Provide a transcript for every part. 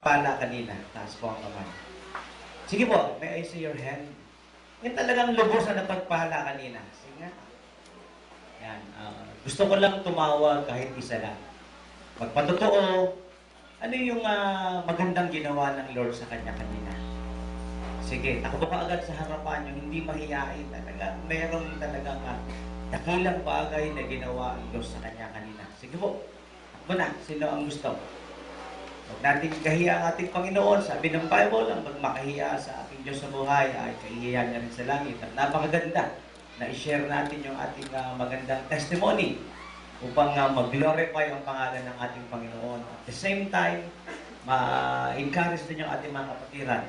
pala kanina. Taas po ang kamay. Sige po, may I see your hand? Yan talagang lubos na napagpala kanina. Sige nga. Yan. Gusto ko lang tumawag kahit isa lang. Magpatotoo, ano yung magandang ginawa ng Lord sa kanya kanina? Sige, takbo ka agad sa harapan yung hindi mahihain talaga. Mayroong talagang dakilang bagay na ginawa ang Diyos sa kanya kanina. Sige po, takbo na. Sino ang gusto? Huwag natin kahiya ang ating Panginoon. Sabi ng Bible, ang magmakahiya sa ating Diyos sa buhay ay kahihiyan niya rin sa langit. At napakaganda na i-share natin yung ating magandang testimony upang mag-glorify ang pangalan ng ating Panginoon. At the same time, ma-encourage din yung ating mga kapatiran.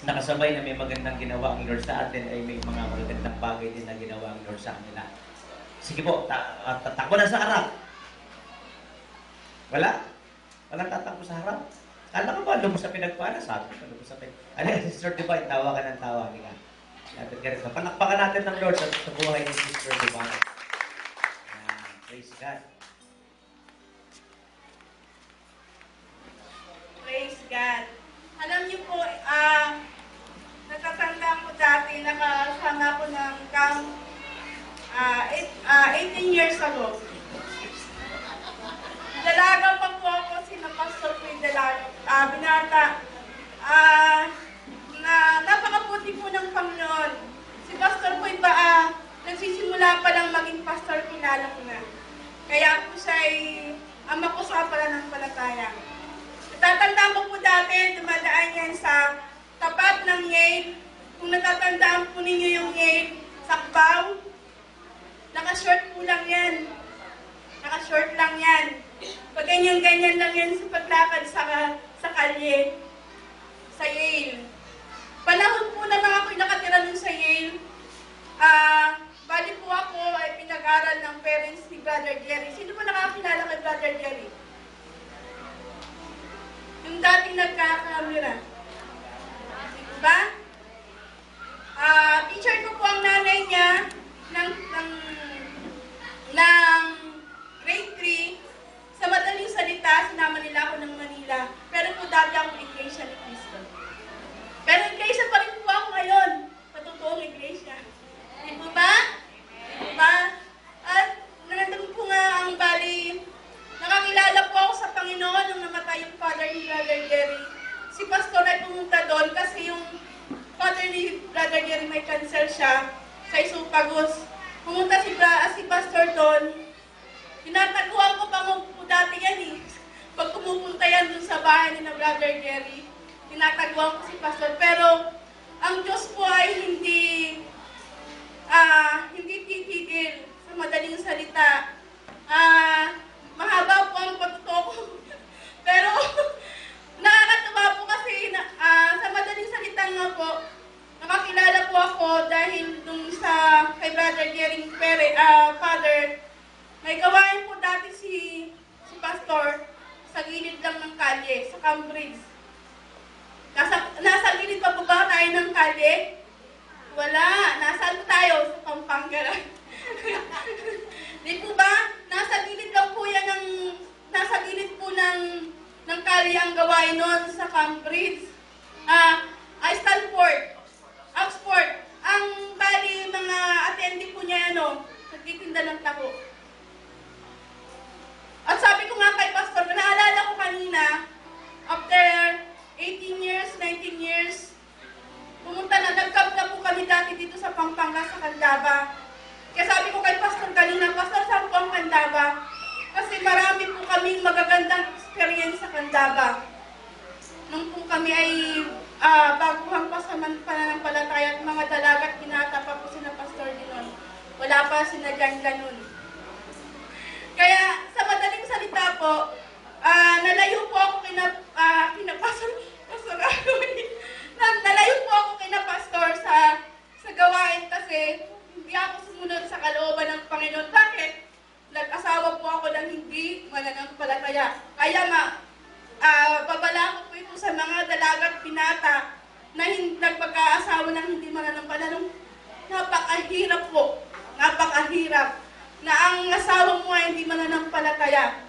Nakasabay na may magandang ginawa ang Lord sa atin ay may mga magandang bagay din na ginawa ang Lord sa kanila. Sige po, tatakbo na sa harap. Wala? Walang tatakbo sa harap? Kala ko ba, lumos sa pinagpala? Sabi ko, lumos sa pinagpala. Ano, Sister Divine, tawa ka ng tawa. Palakpakan natin ng Lord sa buhay ni Sister Divine. Praise God. Praise God. Alam niyo po, natatandaan ko dati, nakasama ko ng camp 18 years ago. Dalaga pa po ako, sina Pastor ko yung binata. Napakabuti po ng Panginoon. Si Pastor ko nagsisimula pa lang maging pastor, kilala ko na. Kaya po siya ay ama ko sa pananampalataya. Natatandaan ko po dati, dumadaan yan sa tapat ng Yale. Kung natatandaan po ninyo yung Yale, Sakbaw, naka-short po lang yan. Naka-short lang yan. Pag ganyan-ganyan lang yan sa paglakad sa kalye, sa Yale. Panahon po na mga ako'y nakatira nun sa Yale, bali po ako ay pinag-aral ng parents ni Brother Jerry. Sino ba nakakilala kay Brother Jerry? Yung dating nagkakamera. Diba? Teacher ko po ang nanay niya ng grade 3. Sa madaling salita, sinama nila ako ng Manila. Pero po dati akong Iglesia ni Cristo. Pero Iglesia pa rin po ako ngayon. Patutuong Iglesia. Di po ba? Diba? At nandun po nga ang bali, nakakilala po ako sa Panginoon nung namatay yung father ni Brother Jerry. Si Pastor ay pumunta doon kasi yung father ni Brother Jerry may cancer siya sa esophagus. Pumunta si Pastor doon. Tinataguan ko pa po dati yan eh. Pag pumupunta yan doon sa bahay ni na Brother Jerry, tinataguan ko si Pastor. Pero ang Diyos po ay hindi titigil. Sa madaling salita, mahaba po ang pagtotoo ko. Pero nakakatawa po kasi sa madaling salita nga po, nakakilala po ako dahil nung kay Brother Jerry father, may gawain po dati si Pastor sa gilid lang ng kalye, sa Cambridge. Nasa gilid pa po ba tayo ng kalye? Wala. Nasaan tayo? Sa Pampanga. Di po ba? Nasa gilid lang po yan nasa gilid po ng kalye ang gawain noon sa Cambridge. Stanford. Oxford. Ang bali, mga attendee po niya, nagtitinda ng tako. At sabi ko nga kay Pastor, naalala ko kanina, after 18 years, 19 years, nag-camp na po kami dati dito sa Pampanga, sa Candaba. Kaya sabi ko kay Pastor kanina, Pastor, saan po ang Candaba? Kasi marami po kaming magagandang experience sa Candaba. Nung po kami ay baguhan pa sa pananampalataya at mga dalaga at binata pa po sina Pastor Dinon. Wala pa sinadyan ganun. Kaya sa madaling salita po, nalayo po ako nalayo po ako kina Pastor sa gawain kasi hindi ako sumunod sa kalooban ng Panginoon. Bakit? Nag-asawa po ako ng hindi mananampalataya. Kaya babala ko po ito sa mga dalaga at binata na nagpagkaasawa ng hindi mananampalataya. Napakahirap po. Napakahirap na ang asawa mo ay hindi mananampalataya.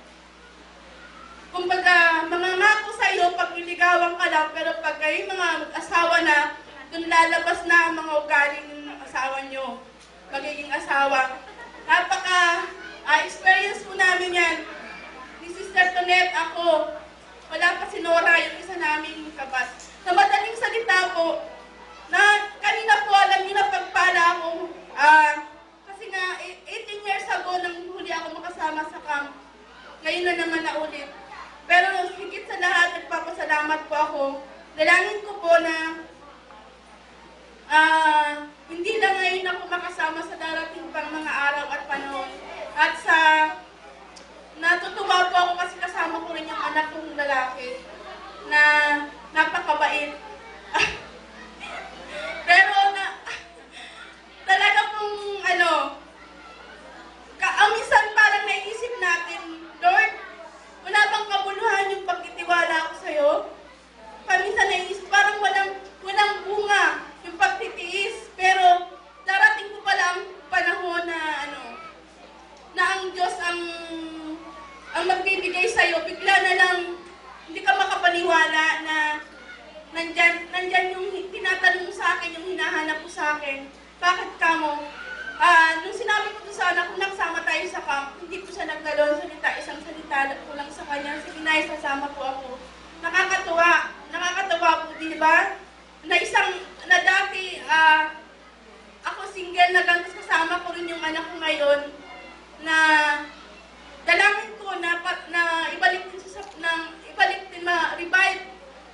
Kumbaga, mangangako sa iyo pag lang, pero pag kayo mga asawa na, dun lalabas na ang mga ugali ng asawa nyo, magiging asawa. Experience po namin yan. Ni Sister Tonet, ako, wala pa si Nora, yung isa naming kabat. Sa madaling salita po, na kanina po alam niyo na pagpala ako, kasi nga 18 years ago nang huli ako makasama sa camp, ngayon na naman na ulit. Pero higit sa lahat, nagpapasalamat po ako. Dalangin ko po na hindi na ngayon ako makasama sa darating pang mga araw at panahon. At natutuwa po ako kasi kasama ko rin yung anak kong lalaki na napakabait. Pero talaga pong minsan parang naisip natin, Lord, wala bang kabuluhan yung pagtitiwala ko sa'yo? Paminsan naisip, parang walang bunga yung pagtitiis. Pero darating po pala ang panahon na ang Diyos ang magbibigay sa'yo. Bigla na lang, hindi ka makapaniwala na nandyan yung tinatanong mo sa akin, yung hinahanap mo sa akin. Bakit ka mo? Nung sinabi ko sa anak ko, nagsama tayo sa camp, hindi ko siya nagdalawang salita, isang salita ko lang sa kanya. Sige na, sasama po ako. Nakakatawa po, di ba? Na dati, ako single na gantos, kasama ko rin yung anak ko ngayon, na dalangin ko na ibalik din ma-revive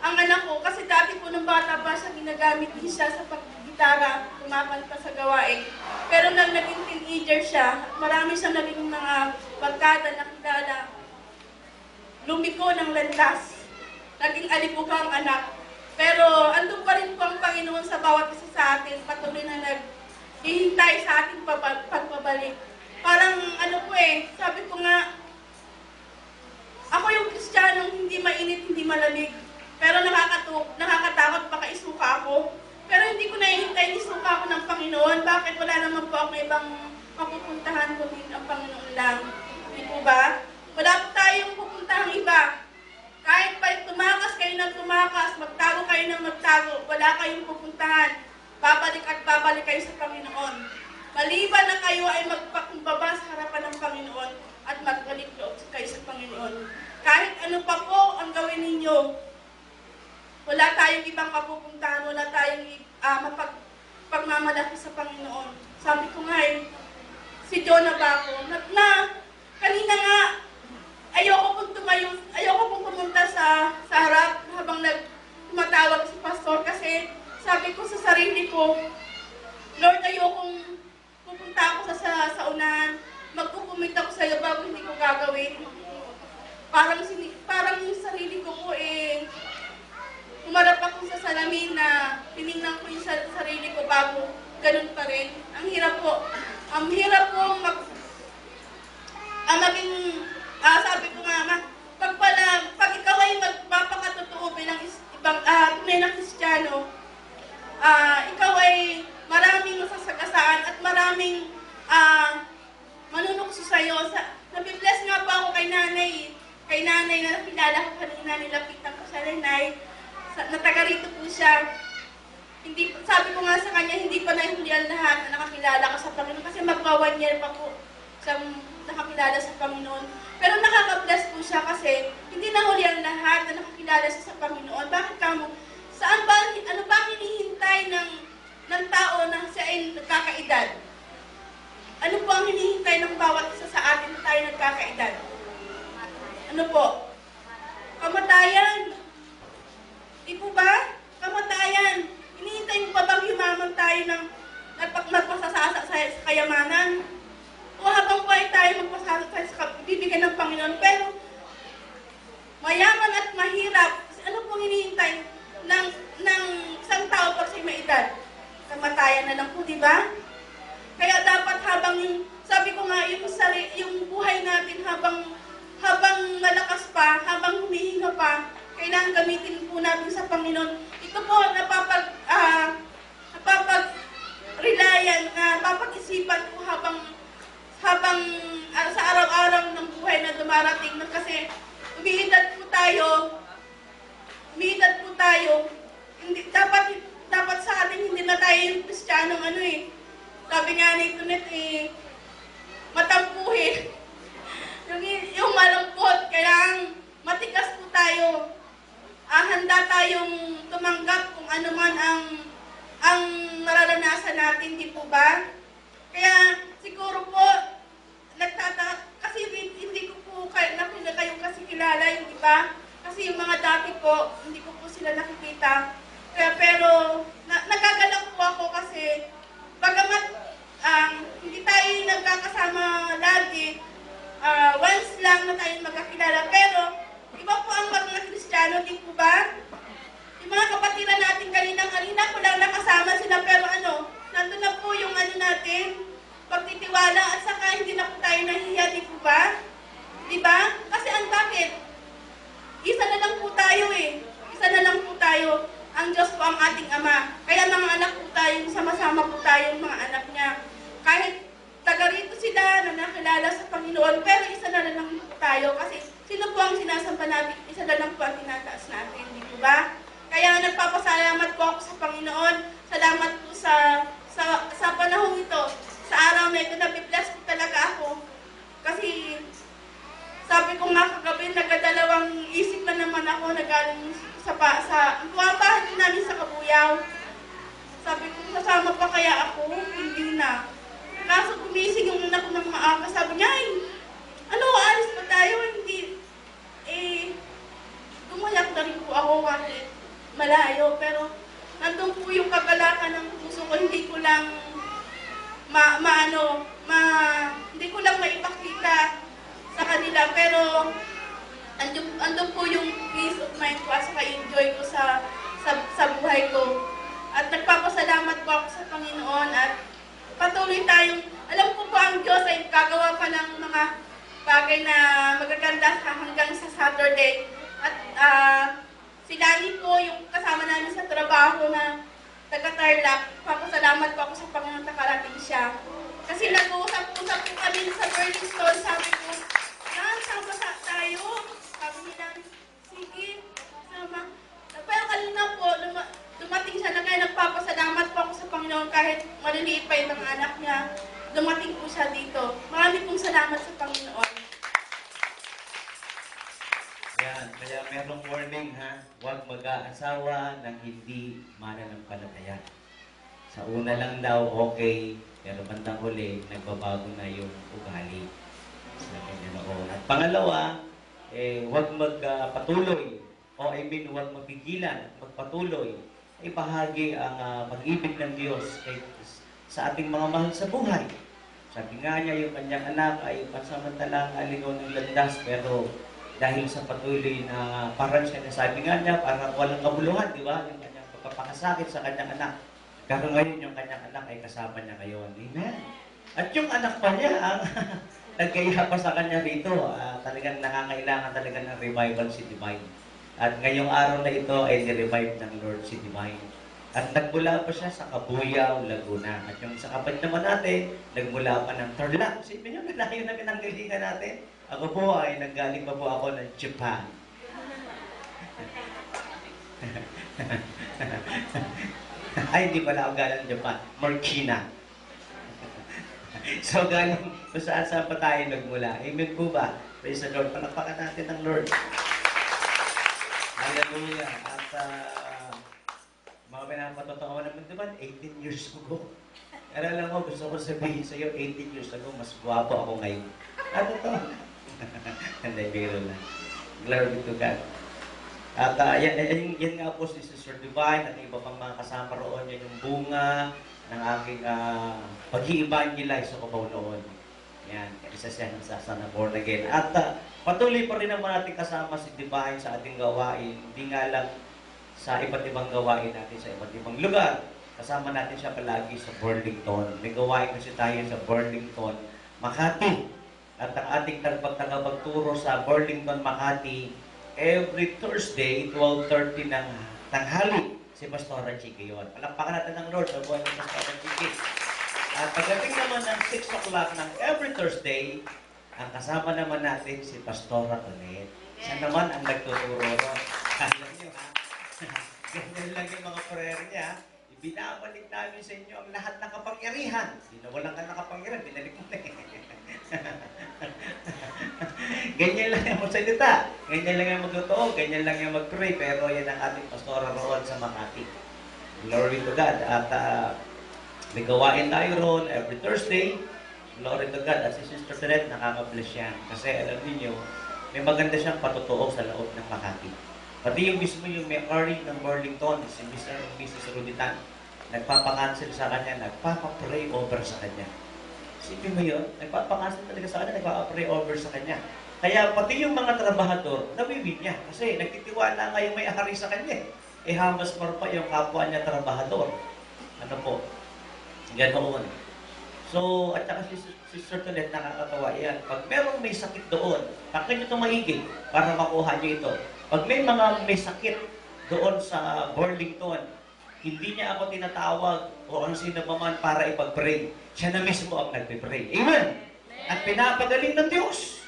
ang anak ko. Kasi dati po nung bata pa siya, ginagamit din siya sa paggitara, kumapanta sa gawain. Pero nang naging teenager siya, marami siyang naging mga barkada na kilala. Lumiko ng landas. Naging alibugang anak. Pero andun pa rin po ang Panginoon sa bawat isa sa atin. Patuloy na naghihintay sa ating pagpabalik. Parang sabi ko nga, ako yung Kristiyanong hindi mainit, hindi malamig. Pero nakakatakot, baka isuka ako. Pero hindi ko nahihintay, isuka ako ng Panginoon. Bakit? Wala naman po ako ibang mapupuntahan kundi ang Panginoon lang. Hindi po ba? Wala po tayong pupuntahang iba. Kahit pa tumakas kayo ng tumakas, magtago kayo ng magtago, wala kayong pupuntahan. Babalik at babalik kayo sa Panginoon. Maliban na kayo ay magpakumbaba sa harapan ng Panginoon at magbalik loob kayo sa Panginoon. Kahit ano pa po ang gawin ninyo, wala tayong ibang mapupuntahan, wala tayong pagmamalaki sa Panginoon. Sabi ko nga si Jonah ba ako, kanina nga, ayoko pong pumunta sa harap habang tumatawag si pastor kasi sabi ko sa sarili ko, Lord, ayokong pupunta ako sa unahan, magkukumit ako sa iyo bago hindi ko gagawin. Parang yung sarili ko po umarap ako sa salamin na tinignan ko yung sarili ko bago ganun pa rin. Ang hirap po maging, sabi ko nga, pag ikaw ay magpapakatotoo bilang tunay na Kristiyano, ikaw ay maraming masasagasaan at maraming manunukso sa'yo. Nabibless nga po ako kay nanay na nakilala ko kanina, nilapitan ko siya, nanay, na taga rito po siya. Sabi ko nga sa kanya, hindi pa nahihulihan lahat na nakakilala ko sa Panginoon kasi magwa 1 year pa po siyang nakakilala sa Panginoon. Pero nakaka-bless po siya kasi hindi nahulihan lahat na nakakilala siya sa Panginoon. Bakit kamo? Ano ba hinihintay ng tao na siya ay nagkakaedad? Ano po ang hinihintay ng bawat isa sa atin na tayo nagkakaedad? Ano po? Kamatayan. Di po ba? Kamatayan. Hinihintay mo pa bang yumaman tayo ng magpasasasa sa kayamanan? O habang buhay tayo magpasasasa sa bibigyan ng Panginoon? Pero mayaman at mahirap. Ano pong hinihintay ng isang tao pag siya may edad? Kamatayan na lang po, di ba? Kaya dapat sabi ko nga, yung buhay natin habang malakas pa, habang humihinga pa, kailangan gamitin po natin sa Panginoon. Ito po, napapag-isipan po habang sa araw-araw ng buhay na dumarating. Kasi umiidad po tayo tayo, hindi, dapat sa atin hindi na tayo yung Kristiyanong ano eh. Sabi nga ni Tunet eh, matampuhin. yung malungkot, kaya matigas po tayo. Handa tayong tumanggap kung ano man ang mararanasan natin, di po ba? Kaya siguro po, kasi hindi ko po kayo kasi kilala, yung iba. Kasi yung mga dati po, hindi ko po sila nakikita. Kaya pero, nagagalak po ako kasi, bagamat hindi tayo nagkakasama lagi, once lang na tayo magkakilala, pero iba po ang mga Kristiyano, di po ba? Yung mga kapatiran natin kanina ko lang nakasama sila, pero nandun na po yung natin, pagtitiwala, at saka hindi na po tayo nahihiya, di po ba? Di ba? Kasi bakit? Isa na lang po tayo eh. Isa na lang po tayo. Ang Diyos po ang ating Ama. Kaya mga anak po tayo, sama-sama po tayo, mga anak niya. Kahit taga rito sila na nakilala sa Panginoon, pero isa na lang po tayo. Kasi sino po ang sinasamba natin? Isa na lang po ang tinataas natin, di po ba? Kaya nagpapasalamat po ako sa Panginoon. Salamat po sa panahon ito. Sa araw na ito, nabibless po talaga ako. Kasi sabi ko nga kagabi, nagdadalawang isip na naman ako na galing sa buwabahan din namin sa Kabuyaw. Sabi ko, kasama pa kaya ako? Hindi na. Kaso gumising yung anak ko ng maaga, sabi niya, ay, alis pa tayo? Hindi. Gumayak na rin po ako kasi malayo, pero nandun po yung kagalakan ng puso ko, hindi ko lang hindi ko lang maipakita sa kanila, pero andun po yung peace of mind ko at saka enjoy ko sa buhay ko. At nagpapasalamat po ako sa Panginoon at patuloy tayong, alam ko po ang Diyos ay gagawa pa ng mga bagay na magaganda hanggang sa Saturday. At si Lani po, yung kasama namin sa trabaho na taga-Tarlac, papasalamat po ako sa Panginoon nakarating siya. Kasi nag-uusap-usap po kami sa Burning Stone, sabi ko, sama tayo. Sabi nila, sige, sama. Pero kanina po, dumating siya na kaya nagpapasalamat po ako sa Panginoon kahit maliliit pa yung mga anak niya. Dumating po siya dito. Marami pong salamat sa Panginoon. Yan, kaya merong warning ha, huwag mag-aasawa ng hindi mananampalataya. Sa una lang daw, okay, pero bandang huli, nagbabago na yung ugali. At pangalawa, huwag magpatuloy, huwag mapigilan, magpatuloy, bahagi ang pag-ibig ng Diyos sa ating mga mahal sa buhay. Sabi nga niya, yung kanyang anak ay pansamantalang aligaw ng landas, pero dahil sa patuloy na parang siya nasabi nga niya, parang walang kabuluhan, di ba? Yung kanyang pagpapakasakit sa kanyang anak. Pero ngayon yung kanyang anak ay kasama niya ngayon. Amen. At yung anak pa niya, nagkaya pa sa kanya rito, talagang nakakailangan talaga ng revival si Divine. At ngayong araw na ito ay ni-revive ng Lord si Divine. At nagmula pa siya sa Kabuyaw, Laguna. At yung sa kapatid naman natin, nagmula pa ng Tarlac. Isipin nyo, naglayo na pinanggalingan natin. Ako po ay nanggaling pa po ako ng Japan. Ay, hindi pala ako galing ng Japan. Marikina. So, galing kung saan pa tayo nagmula. Amen po ba? Praise the Lord. Palakpakan natin ng Lord. Hallelujah. At mga pinapatotoo naman diba, 18 years ago. Pero alam mo, gusto ko sabihin sa iyo, 18 years ago, mas guwapo ako ngayon. At ito. Hindi, biro na. Glory to God. At yan nga po si Sister Divine at iba pang mga kasama roon. Yan yung bunga ng aking pag-i-evangelize sa Cubao noon. Yan, isa siya sa born again. At patuloy pa rin naman natin kasama si Divine sa ating gawain. Hindi nga lang sa iba't ibang gawain natin sa iba't ibang lugar. Kasama natin siya palagi sa Burlington. May gawain kasi tayo sa Burlington, Makati. At ang ating tagapagturo sa Burlington, Makati, every Thursday, 12:30 ng tanghali, si Pastora Chiki yun. Palakpakan natin ng Lord sa buhay ng Pastora Chiki. At pagdating naman ng 6 o'clock ng every Thursday, ang kasama naman natin si Pastora Tonet. Siya naman ang nagtuturo. Alam niyo ha? Sabi niya, ibinabalik namin sa inyo ang lahat ng kapangyarihan. Hindi na walang ka nakapangyarihan, binalik mo na eh. Ganyan lang yung magsalita. Ganyan lang yung magtotoo. Ganyan lang yung mag-pray. Pero yan ang ating pastora roon sa Makati. Glory to God. At may gawain tayo roon every Thursday. Glory to God. At si Sister Tenet, nakaka-bless yan. Kasi alam niyo, may maganda siyang patotoo sa loob ng Makati. Pati yung mismo yung may-ari ng Burlington, si Mr. and Mrs. Ruditan, nagpapakancel sa kanya, nagpapapray over sa kanya. Isipin mo yun, nagpapakancel talaga sa kanya, nagpapapray over sa kanya. Kaya pati yung mga trabahador, nawiwin niya. Kasi nagtitiwala nga yung may-ari sa kanya. Eh hamas more pa yung kapwa niya trabahador. Ano po? Ganoon. So, at saka si Sister Tonet, nakakatawa yan. Pag merong may sakit doon, pakin nyo itong maiging para makuha nyo ito. Pag may mga may sakit doon sa Burlington, hindi niya ako tinatawag o ang sino pa man para ipag-pray. Siya na mismo ang nagpe-pray. Amen! At pinapagaling ng Diyos.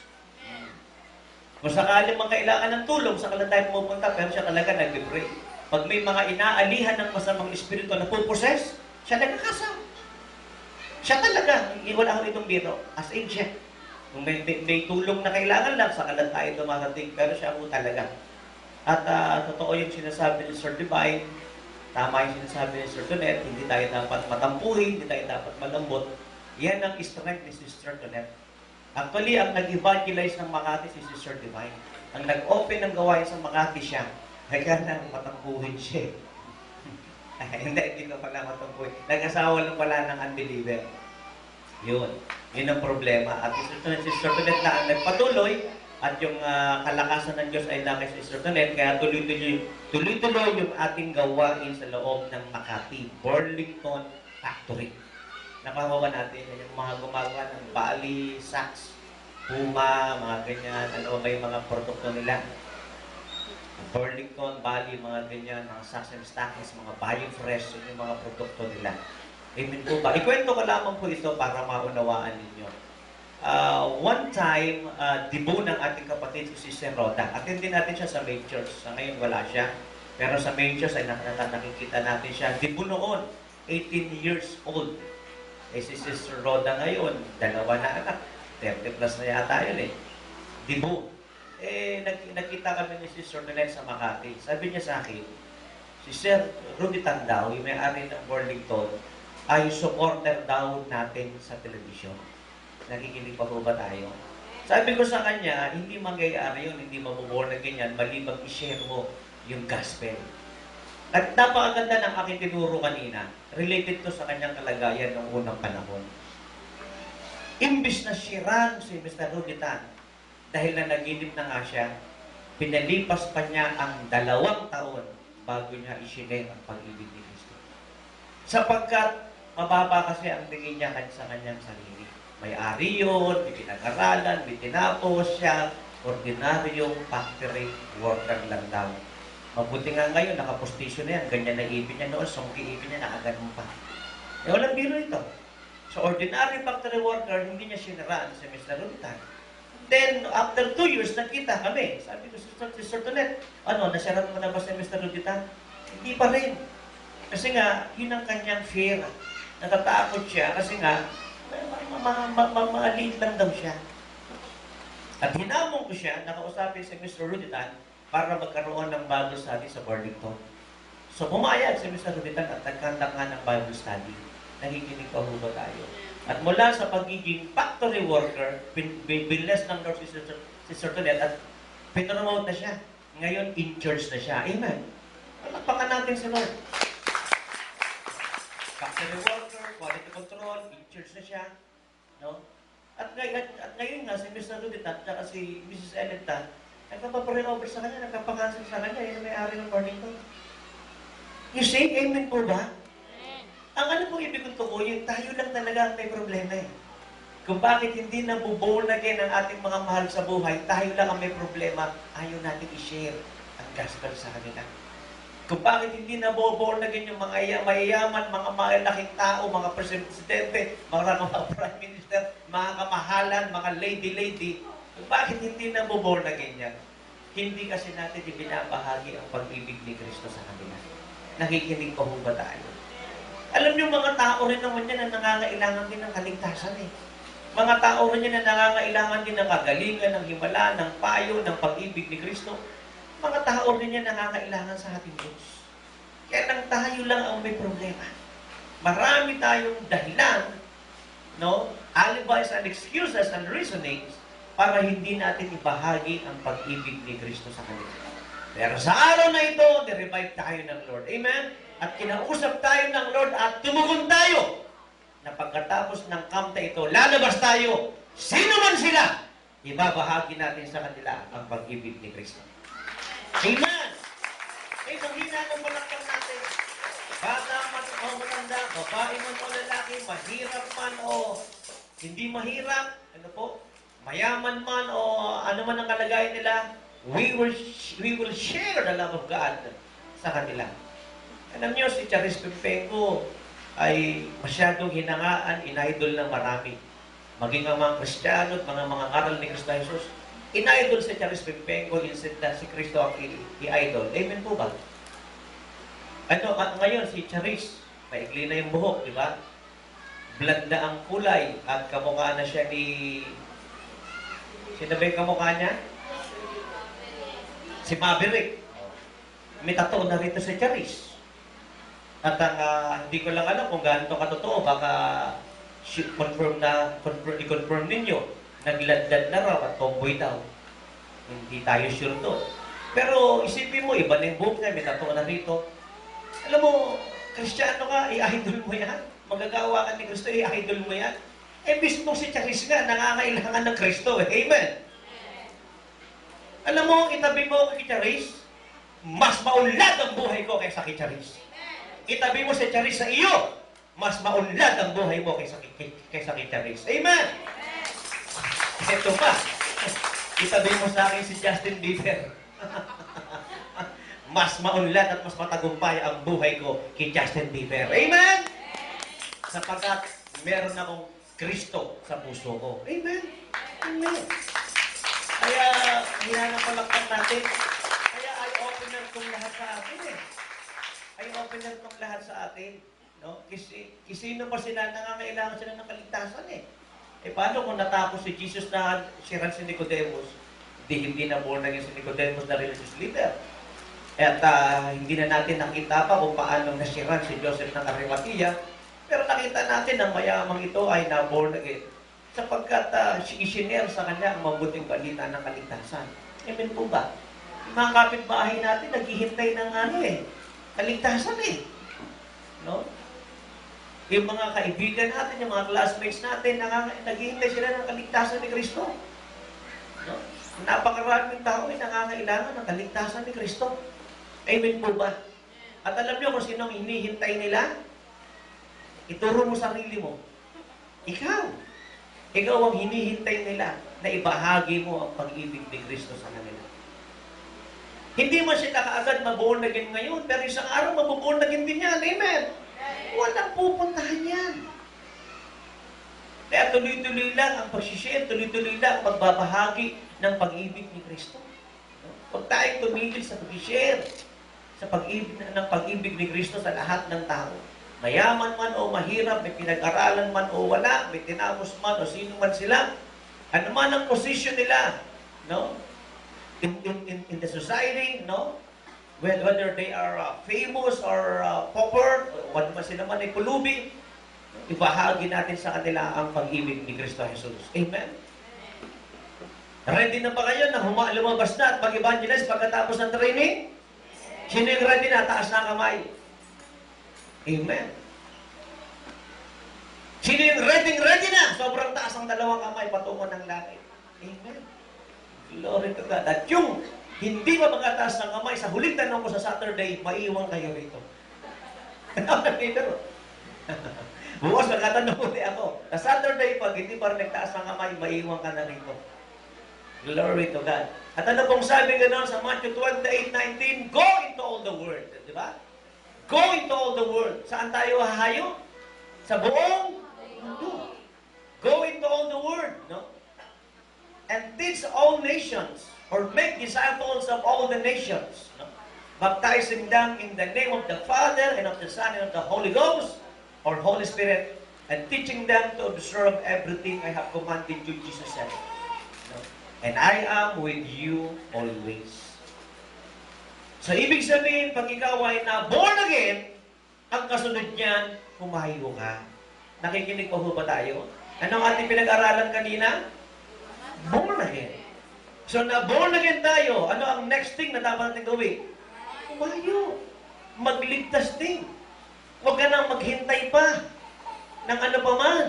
Kung sakali mang kailangan ng tulong, sa kalan tayo pumunta, pero siya talaga nagpe-pray. Pag may mga inaalihan ng masamang espiritu na puposes, siya nagkakasa. Siya talaga, wala ko itong biro, as in siya. Kung may tulong na kailangan lang, sa kalan tayo dumarating, pero siya po talaga. At totoo yung sinasabi ni Sir Divine, tama yung sinasabi ni Sir Tonet, hindi tayo dapat matampuhin, hindi tayo dapat malambot. Yan ang strength ni Sister Tonet. Actually, ang nag-evangelize ng Makati si Sister Divine. Ang nag-open ng gawain sa Makati siya, kaya na matampuhin siya. Hindi ko pala matampuhin. Nag-asawa lang pala ng unbeliever. Yun ang problema. At si Sister Tonet na ang nagpatuloy, at yung kalakasan ng Diyos ay laki sa Sister Tonet, kaya tuloy-tuloy yung ating gawain sa loob ng Makati, Burlington Factory. Napahawa natin yung mga gumagawa ng Bali, Saks, Puma, mga ganyan, ano ba yung mga produkto nila. Burlington, Bali, mga ganyan, mga Saks and Stockings, mga Biofresh, yun yung mga produkto nila. Amen po ba? Ikwento ko lamang po ito para maunawaan ninyo. One time, dibo ng ating kapatid si Sister Roda. Attendin natin siya sa main church. Sa ngayon, wala siya. Pero sa main church ay nakikita natin siya. Dibo noon, 18 years old. Eh si Sister Roda ngayon, 2 na anak. 30 plus na yata yun eh. Dibo. Eh, nakita kami ni Sister Tonet sa Makati. Sabi niya sa akin, si Sir Rudy Tandao, yung may-ari ng Burlington, ay supporter daw natin sa telebisyon. Nakikinig pa po ba tayo? Sabi ko sa kanya, hindi mangyayari yun, hindi mabubuo na ganyan, malibang i-share mo yung gospel. At napakaganda ng aking tinuro kanina, related to sa kanyang kalagayan ng unang panahon. Imbis na shirang si Mr. Ruditan, dahil na naginip na nga siya, pinalipas pa niya ang 2 taon bago niya i-share ang pag-ibig ni Kristo. Sapagkat mababa kasi ang tingin niya sa kanyang sarili. May-ari yun, may pinag-aralan, may tinapos siya, ordinaryong factory worker lang daw. Mabuti nga ngayon, nakapostisyon na yan, ganyan na ipin niya noon, songki ipin niya, nakaganon pa. Eh, walang biro ito. So, ordinary factory worker, hindi niya sinaraan si Mr. Ruditan. Then, after 2 years, nakita kami. Sabi ko, Sister Tonet, nasyarat mo na ba si Mr. Ruditan? Hindi pa rin. Kasi nga, yun ang kanyang fear. Natatakot siya kasi nga, maliit lang daw siya. At hinamon ko siya, nakausapin si Mr. Ruditan para magkaroon ng Bible study sa Burlington. So, pumayag si Mr. Ruditan at nagkandak nga ng Bible study. Nakikinig pa ba tayo? At mula sa pagiging factory worker, binless ng Lord si Sister Tonet at pinromote na siya. Ngayon, in church na siya. Amen. Palakpakan natin si Lord. Factory worker, quality control, in church na siya. No? At ngayon nga, si Mr. Ruditan at si Mrs. Elenta, nagpapapray over sa kanya, nagpapakancel sa kanya, yun ang may-ari ng Burlington. You say, amen po ba? Ang ano pong ibig kong tukuyin, tayo lang talaga ang may problema eh. Kung bakit hindi nabuborn again ang ating mga mahal sa buhay, tayo lang ang may problema, ayaw natin i-share ang gospel sa kanila. Kung bakit hindi nabuborn again yung mga mayayaman, mga malaking tao, mga presidente, mga prime minister, mga kamahalan, mga lady, kung bakit hindi nabuborn again yan? Hindi kasi natin ibinabahagi ang pag-ibig ni Kristo sa kanila. Nakikinig pa ho ba tayo? Alam niyo, mga tao rin naman yan na nangangailangan din ng kaligtasan eh. Mga tao rin yan na nangangailangan din ng kagalingan, ng himala, ng payo, ng pag-ibig ni Kristo. Mga tao rin yan nangangailangan sa ating Diyos. Kaya lang tayo lang ang may problema. Marami tayong dahilan, no? Alibis and excuses and reasonings para hindi natin ibahagi ang pag-ibig ni Kristo sa kanila. Pero sa araw na ito, nirevive tayo ng Lord. Amen? At kinausap tayo ng Lord at tumugon tayo na pagkatapos ng kamta ito, lalabas tayo. Sino man sila, ibabahagi natin sa kanila ang pag-ibig ni Kristo. Amen! Ay, mahina ng malakpan natin. Bata man o matanda, babae man o lalaki, mahirap man o hindi mahirap, ano po, mayaman man o ano man ang kalagayan nila, we will share the love of God sa kanila. Alam niyo, si Charis Pimpenko ay masyadong hinangaan, inidol ng marami. Maging ang mga Kristiyano at mga ngaral ni Kristo Jesus, inidol si Charis Pimpenko, instead na si Kristo ang i-idol. Amen po ba? Ano, ngayon, si Charis, maikli na yung buhok, di ba? Blood na ang kulay at kamukha na siya ni... Sino ba yung kamukha niya? Si Maverick. May tattoo na rito si Charis. At ang hindi ko lang alam kung gaano ito katotoo, baka i-confirm ninyo. Nagladlad na raw at tomboy daw. Hindi tayo sure to. Pero isipin mo, iba na yung buhok niya, may tattoo na rito. Alam mo, Kristiyano ka, i-idol mo yan. Magagawa ka ni Kristo, i-idol mo yan. Eh, mismo si Charis nga, nangangailangan ng Kristo. Amen? Alam mo, itabi mo kay Charis, mas maunlad ang buhay ko kaysa kay Charis. Itabi mo si Charis sa iyo, mas maunlad ang buhay mo kaysa kay Charis. Amen? Ito pa. Itabi mo sa akin si Justin Bieber. Mas maunlad at mas matagumpay ang buhay ko kay Justin Bieber. Amen? Sapagkat meron akong Kristo sa puso ko. Amen? Amen. Kaya, yan ang palakpan natin. Kaya eye-opener itong lahat sa atin eh. Eye-opener itong lahat sa atin. No? Kasi sino pa sila, nangangailangan sila ng kaligtasan eh. Eh paano kung natapos si Jesus na siran si Nicodemus, hindi na born again si Nicodemus na religious leader. At hindi na natin nakita pa kung paano nasiran si Joseph ng Arimathea, pero nakita natin na mayamang ito ay na-born again sapagkat isinare sa kanya ang mabuting balita ng kaligtasan. Amen po ba? Yung mga kapitbahay natin, naghihintay ng kaligtasan eh. No? Yung mga kaibigan natin, yung mga classmates natin, naghihintay sila ng kaligtasan ni Kristo. No? Napakaraming tao ay nangangailangan ng kaligtasan ni Kristo. Amen po ba? At alam niyo kung sinong hinihintay nila? Ituro mo sarili mo. Ikaw. Ikaw ang hinihintay nila na ibahagi mo ang pag-ibig ni Kristo sa kanila. Hindi man sila kaagad maborn again ngayon, pero isang araw mabuborn again din yan. Amen? Walang pupuntahan yan. Kaya tuloy-tuloy lang ang pag-share, tuloy-tuloy lang ang pagbabahagi ng pag-ibig ni Kristo. Huwag tayong tumigil sa pag-share sa pag-ibig ni Kristo sa lahat ng tao. Mayaman man o mahirap, may pinag-aralan man o wala, may tinapos man o sino man sila, ano man ang position nila, no? In the society, no? Whether they are famous or pauper, whether man sila man ay pulubi, ibahagi natin sa kanila ang pag-ibig ni Kristo Jesus. Amen? Ready na ba kayo na lumabas na at mag-evangelize pagkatapos ng training? Sino yung ready na? Taas na kamay. Amen. Sino yung ready na? Sobrang taas ang dalawang kamay patungo ng langit. Amen. Glory to God. At yung hindi pa magkataas ng kamay, sa huling tanong ko sa Saturday, maiiwan kayo rito. Bukas magkatanong ulit ako. Sa Saturday, pag hindi pa rin nagtaas ng kamay, maiiwan ka na rito. Glory to God. At ano pong sabi gano'n sa Matthew 28:19, go into all the world. Di ba? Go into all the world. Saan tayo hahayo? Sa buong mundo. Go into all the world. No? And teach all nations or make disciples of all the nations. No? baptizing them in the name of the Father and of the Son and of the Holy Ghost or Holy Spirit, and teaching them to observe everything I have commanded you, Jesus said. No? And I am with you always. So, ibig sabihin, pag ikaw ay na born again, ang kasunod niyan, humayo ka. Nakikinig pa ho ba tayo? Anong ating pinag-aralan kanina? Born again. So, na born again tayo, ano ang next thing na dapat natin gawin? Humayo. Magligtas din. Huwag ka nang maghintay pa ng ano pa man.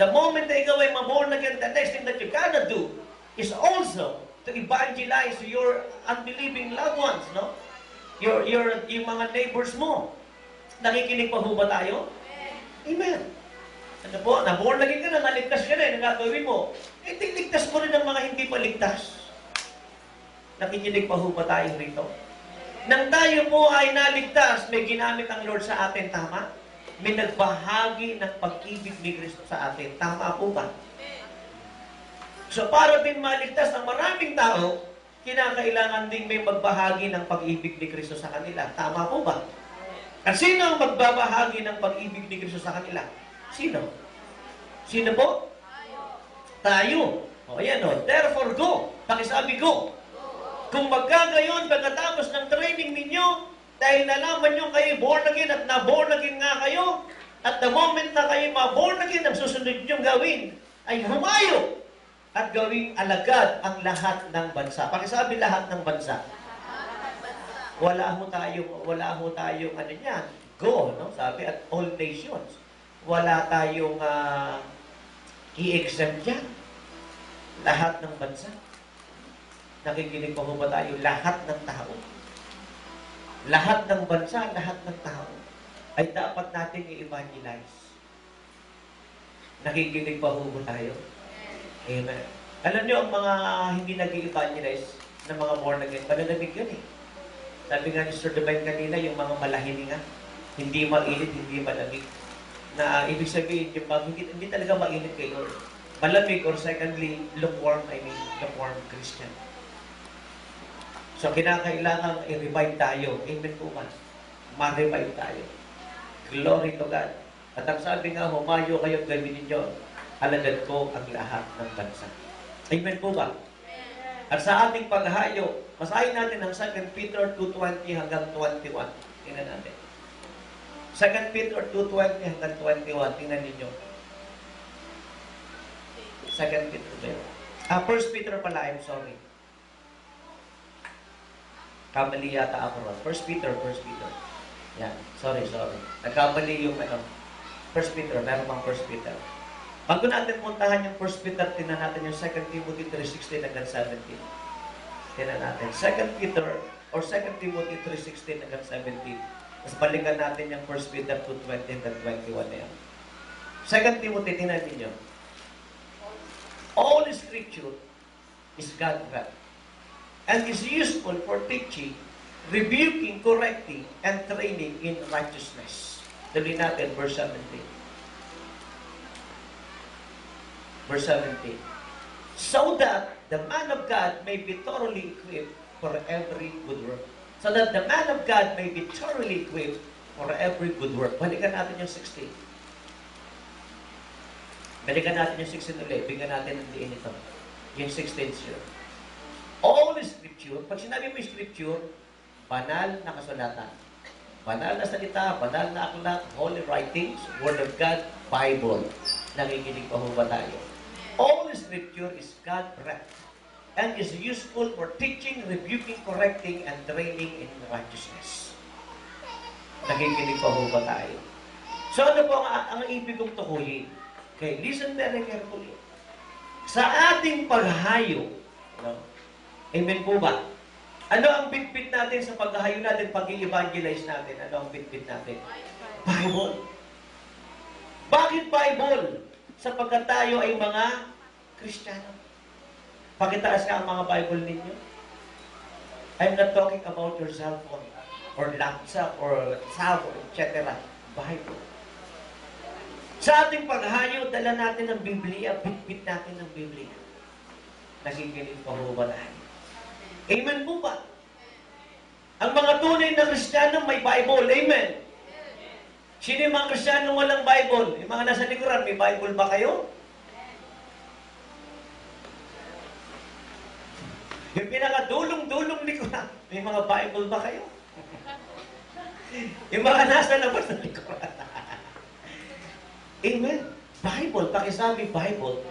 The moment na ikaw ay ma-born again, the next thing that you gotta do is also to evangelize your unbelieving loved ones, no? Yung mga neighbors mo. Nakikinig pa ho ba tayo? Amen. Ano po? Na-born again ka na, naligtas ka na, ang gagawin mo. Eh, ligtas mo rin ang mga hindi pa ligtas. Nakikinig pa ho ba tayo rito? Nang tayo po ay naligtas, may ginamit ang Lord sa atin, tama? May nagbahagi ng pag-ibig ni Kristo sa atin. Tama po ba? So para din maligtas ang maraming tao, kinakailangan din may magbahagi ng pag-ibig ni Kristo sa kanila. Tama po ba? At sino ang magbabahagi ng pag-ibig ni Kristo sa kanila? Sino? Sino po? Tayo. O ayan o. Therefore go. Pakisabi go. Kung magkagayon pagkatapos ng training ninyo, dahil nalaman nyo kayo born again at na-born again nga kayo, at the moment na kayo ma-born again, ang susunod nyo gawin ay humayo at gawing alagad ang lahat ng bansa. Pakisabi lahat ng bansa. Wala ho tayong ano yan, go, no? Sabi, at all nations. Wala tayong i-exempt yan. Lahat ng bansa. Nakikinig pa ho ba tayo? Lahat ng tao. Lahat ng bansa, lahat ng tao ay dapat nating i-evangelize. Nakikinig pa ho ba tayo? Amen. Alam nyo, ang mga hindi nag-i-evangelize na mga born again, pananamig yun eh. Sabi nga ni Sir Divine kanina, yung mga malahininga, hindi mainit, hindi malamig. Na ibig sabihin, yung hindi talaga mainit kay Lord. Malamig, or secondly, lukewarm Christian. So, kinakailangan i-revive tayo. Amen po man. Ma-revive tayo. Glory to God. At ang sabi nga, humayo kayo, gawin ninyo, alagad ko ang lahat ng bansa. Amen po ba? At sa ating paghayo, masahin natin ang 2 Peter 2:20 hanggang 21. Tingnan natin. 2 Peter 2:20 hanggang 21. Tingnan ninyo. 2 Peter. 1 Peter pala, I'm sorry. Kamali yata ako ron. 1 Peter. Yan. Sorry. Nagkamali yung 1 Peter. Meron pang 1 Peter. Bago natin puntahan yung 1 Peter, tingnan natin yung 2 Timothy 3:16 hanggang 17. Tingnan natin. 2 Peter or 2 Timothy 3:16 hanggang 17. Tapos balikan natin yung 1 Peter 2:20 hanggang 21 na yan. 2 Timothy, tingnan ninyo. All Scripture is God-breathed and is useful for teaching, rebuking, correcting, and training in righteousness. Tuloy natin, verse 17. Verse 17. So that the man of God may be thoroughly equipped for every good work. So that the man of God may be thoroughly equipped for every good work. Balikan natin yung 16. Balikan natin yung 16 ulit. Bigyan natin ng diin ito. Yung 16 sure. All Scripture, pag sinabi mo yung Scripture, banal na kasulatan. Banal na salita, banal na aklat, holy writings, Word of God, Bible. Nakikinig pa ho ba tayo? All Scripture is God-breathed and is useful for teaching, rebuking, correcting, and training in righteousness. Nakikinig pa ho ba tayo? So ano po ang ibig kong tukuyin? Okay, listen very carefully. Sa ating paghahayo, no? Amen po ba? Ano ang bitbit natin sa paghahayo natin, pag-i-evangelize natin? Ano ang bitbit natin? Bible. Bakit Bible? Sapagkat tayo ay mga Kristiyano. Pakitaas ka ang mga Bible ninyo. I'm not talking about your cell phone or laptop or tablet, etc. Bible. Sa ating paghahayo, dala natin ng Biblia, bitbit natin ng Biblia. Nakikinig pa ho ba tayo? Amen po ba? Ang mga tunay na Kristiyano may Bible. Amen. Sino yung mga Kristiyano walang Bible? Yung mga nasa likuran, may Bible ba kayo? Yung pinakadulong-dulong likuran, may mga Bible ba kayo? Yung mga nasa labas ng likuran. Amen. Bible, pakisabi Bible.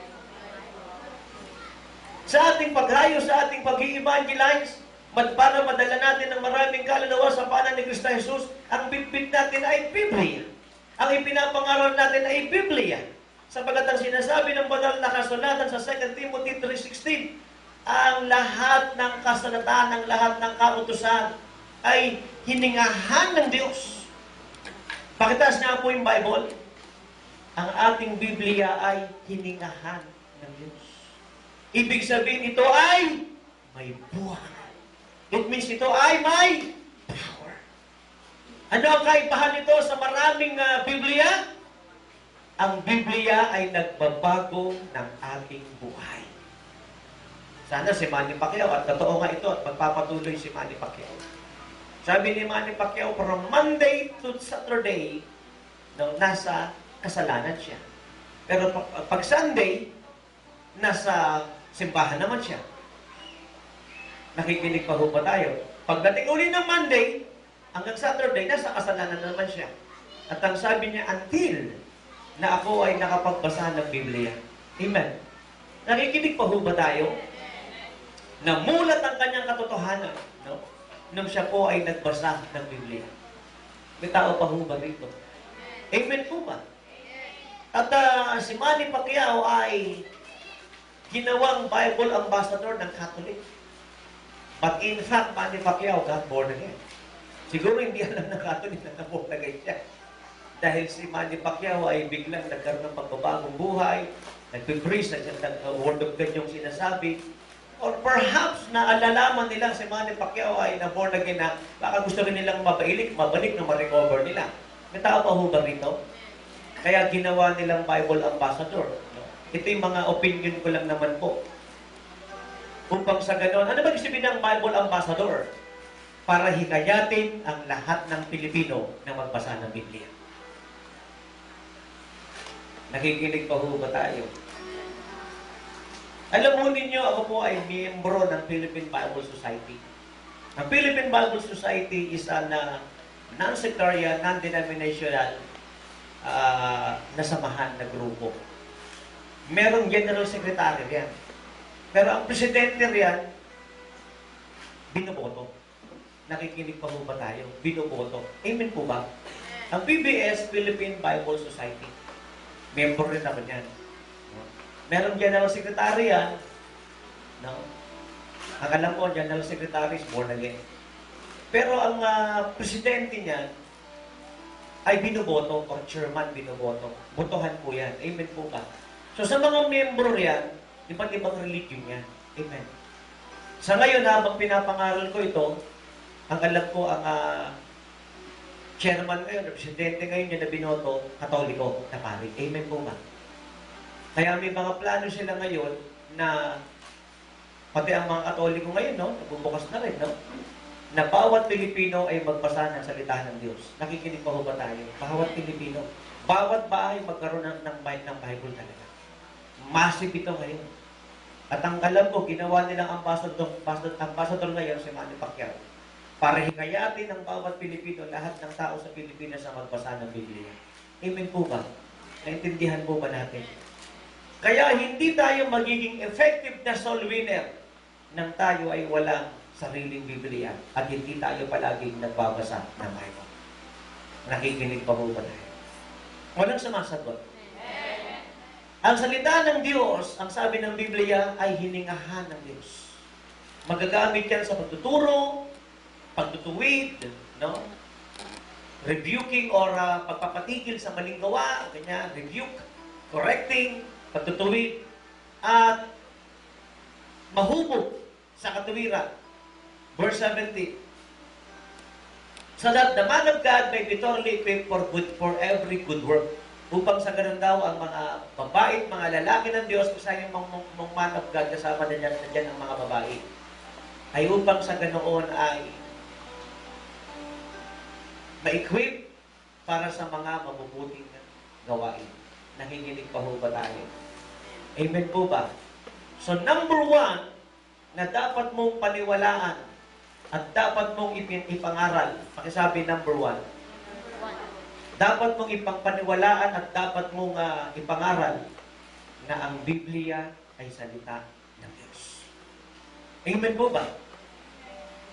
Sa ating paghayo, sa ating pag-i-evangelize, para madala natin ng maraming kaluluwa sa paanan ni Kristo Jesus, ang bitbit natin ay Biblia. Ang ipinapangaral natin ay Biblia. Sapagat ang sinasabi ng banal na kasulatan sa 2 Timothy 3:16, ang lahat ng kasalatan, ang lahat ng kautusan ay hiningahan ng Diyos. Pakitaas nga po yung Bible. Ang ating Biblia ay hiningahan ng Diyos. Ibig sabihin, ito ay may buhay. It means ito ay may power. Ano ang kaibahan nito sa maraming Biblia? Ang Biblia ay nagbabago ng ating buhay. Sana si Manny Pacquiao, at totoo nga ito, at magpapatuloy si Manny Pacquiao. Sabi ni Manny Pacquiao, from Monday to Saturday, nasa kasalanan siya. Pero pag Sunday, nasa simbahan naman siya. Nakikinig pa ho ba tayo? Pagdating uli ng Monday, hanggang Saturday, nasa kasalanan naman siya. At ang sabi niya, until na ako ay nakapagbasa ng Biblia. Amen. Nakikinig pa ho ba tayo? Namulat ang kanyang katotohanan, no? Nung siya po ay nagbasa ng Biblia. May tao pa ho ba rito? Amen po ba? At si Manny Pacquiao ay ginawang Bible ambassador ng Catholic. But in fact, Manny Pacquiao got born again. Siguro hindi alam ng Catholic na naborn again siya. Dahil si Manny Pacquiao ay biglang nagkaroon ng pagbabagong buhay, nag-preach, nag-word of God yung sinasabi. Or perhaps naalalaman nilang si Manny Pacquiao ay na-born again na baka gusto rin nilang mabalik na ma-recover nila. May tao pa ho ba rito? Kaya ginawa nilang Bible ambassador. Ito yung mga opinion ko lang naman po. Upang sa ganon, ano ba ibig sabihin ng Bible ambassador? Para hikayatin ang lahat ng Pilipino na magbasa ng Biblia. Nakikinig pa ho ba tayo? Alam mo ninyo, ako po ay miyembro ng Philippine Bible Society. Ang Philippine Bible Society is a non-sectarian, non-denominational na samahan na grupo. Merong general secretary yan. Pero ang presidente riyan, binoboto. Nakikinig pa ho ba tayo? Binoboto. Amen po ba? Ang PBS, Philippine Bible Society. Member rin ako niyan. Merong general secretary yan. No? Ang alam ko, general secretary is born again. Pero ang presidente niyan ay binoboto, or chairman binoboto. Botohan po yan. Amen po ba? So sa mga member yan, iba't ibang religion yan. Amen. Sa ngayon, habang pinapangaral ko ito, ang alam ko, ang chairman ngayon, presidente ngayon na binoto, Katoliko na pari. Amen po ba? Kaya may mga plano sila ngayon na, pati ang mga Katoliko ngayon, no? Nagbubukas na rin, no? Na bawat Pilipino ay magbasa ng salita ng Diyos. Nakikinig pa ho ba tayo? Bawat Pilipino. Bawat bahay magkaroon ng Bible talaga. Massive ito ngayon. At ang alam ko, ginawa nilang ambassador ngayon si Manny Pacquiao para hikayatin ng bawat Pilipino, lahat ng tao sa Pilipinas na magbasa ng Biblia. Amen po ba? Naintindihan po ba natin? Kaya hindi tayo magiging effective na soul winner nang tayo ay walang sariling Biblia at hindi tayo palaging nagbabasa ng Bible. Nakikinig pa po ba tayo? Walang sumasagot. Ang salita ng Diyos, ang sabi ng Biblia, ay hiningahan ng Diyos. Magagamit yan sa pagtuturo, pagtutuwid, no? Rebuking or pagpapatigil sa maling gawa, ganyan, rebuke, correcting, pagtutuwid, at mahubog sa katuwiran. Verse 17. So that the man of God may be thoroughly equipped for every good work. Upang sa ganun daw, ang mga babae, mga lalaki ng Diyos, kasama yung man of God, kasama na dyan ang mga babae, ay upang sa ganoon ay ma-equip para sa mga mabubuting gawain. Nakikinig pa ho ba tayo? Amen po ba? So number one, na dapat mong paniwalaan at dapat mong ipangaral. Pakisabi number one. Dapat mong ipagpaniwalaan at dapat mong ipangaral na ang Biblia ay salita ng Diyos. Amen po ba?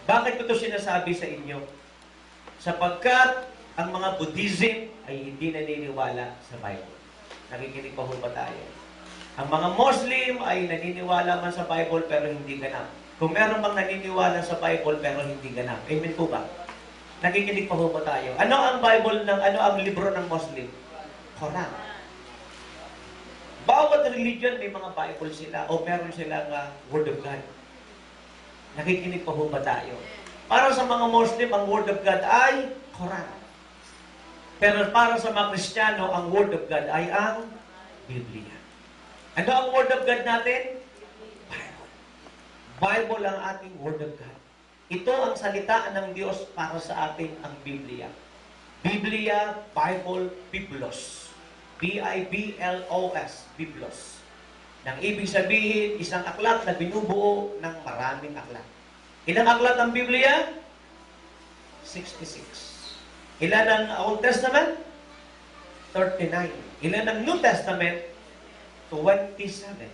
Bakit ko ito sinasabi sa inyo? Sapagkat ang mga Buddhism ay hindi naniniwala sa Bible. Nakikinig pa ho ba tayo? Ang mga Muslim ay naniniwala man sa Bible pero hindi ganap. Kung meron bang naniniwala sa Bible pero hindi ganap. Amen po ba? Nakikinig pa ho ba tayo? Ano ang Bible ano ang libro ng Muslim? Quran. Bawat religion may mga Bible sila o meron silang Word of God. Nakikinig pa ho ba tayo? Para sa mga Muslim, ang Word of God ay Quran. Pero para sa mga Kristiyano, ang Word of God ay ang Biblia. Ano ang Word of God natin? Bible. Bible ang ating Word of God. Ito ang salita ng Diyos para sa atin, ang Biblia. Biblia, Bible, Biblos. B-I-B-L-O-S, Biblos. Nang ibig sabihin, isang aklat na binubuo ng maraming aklat. Ilang aklat ang Biblia? 66. Ilan ang Old Testament? 39. Ilan ang New Testament? 27.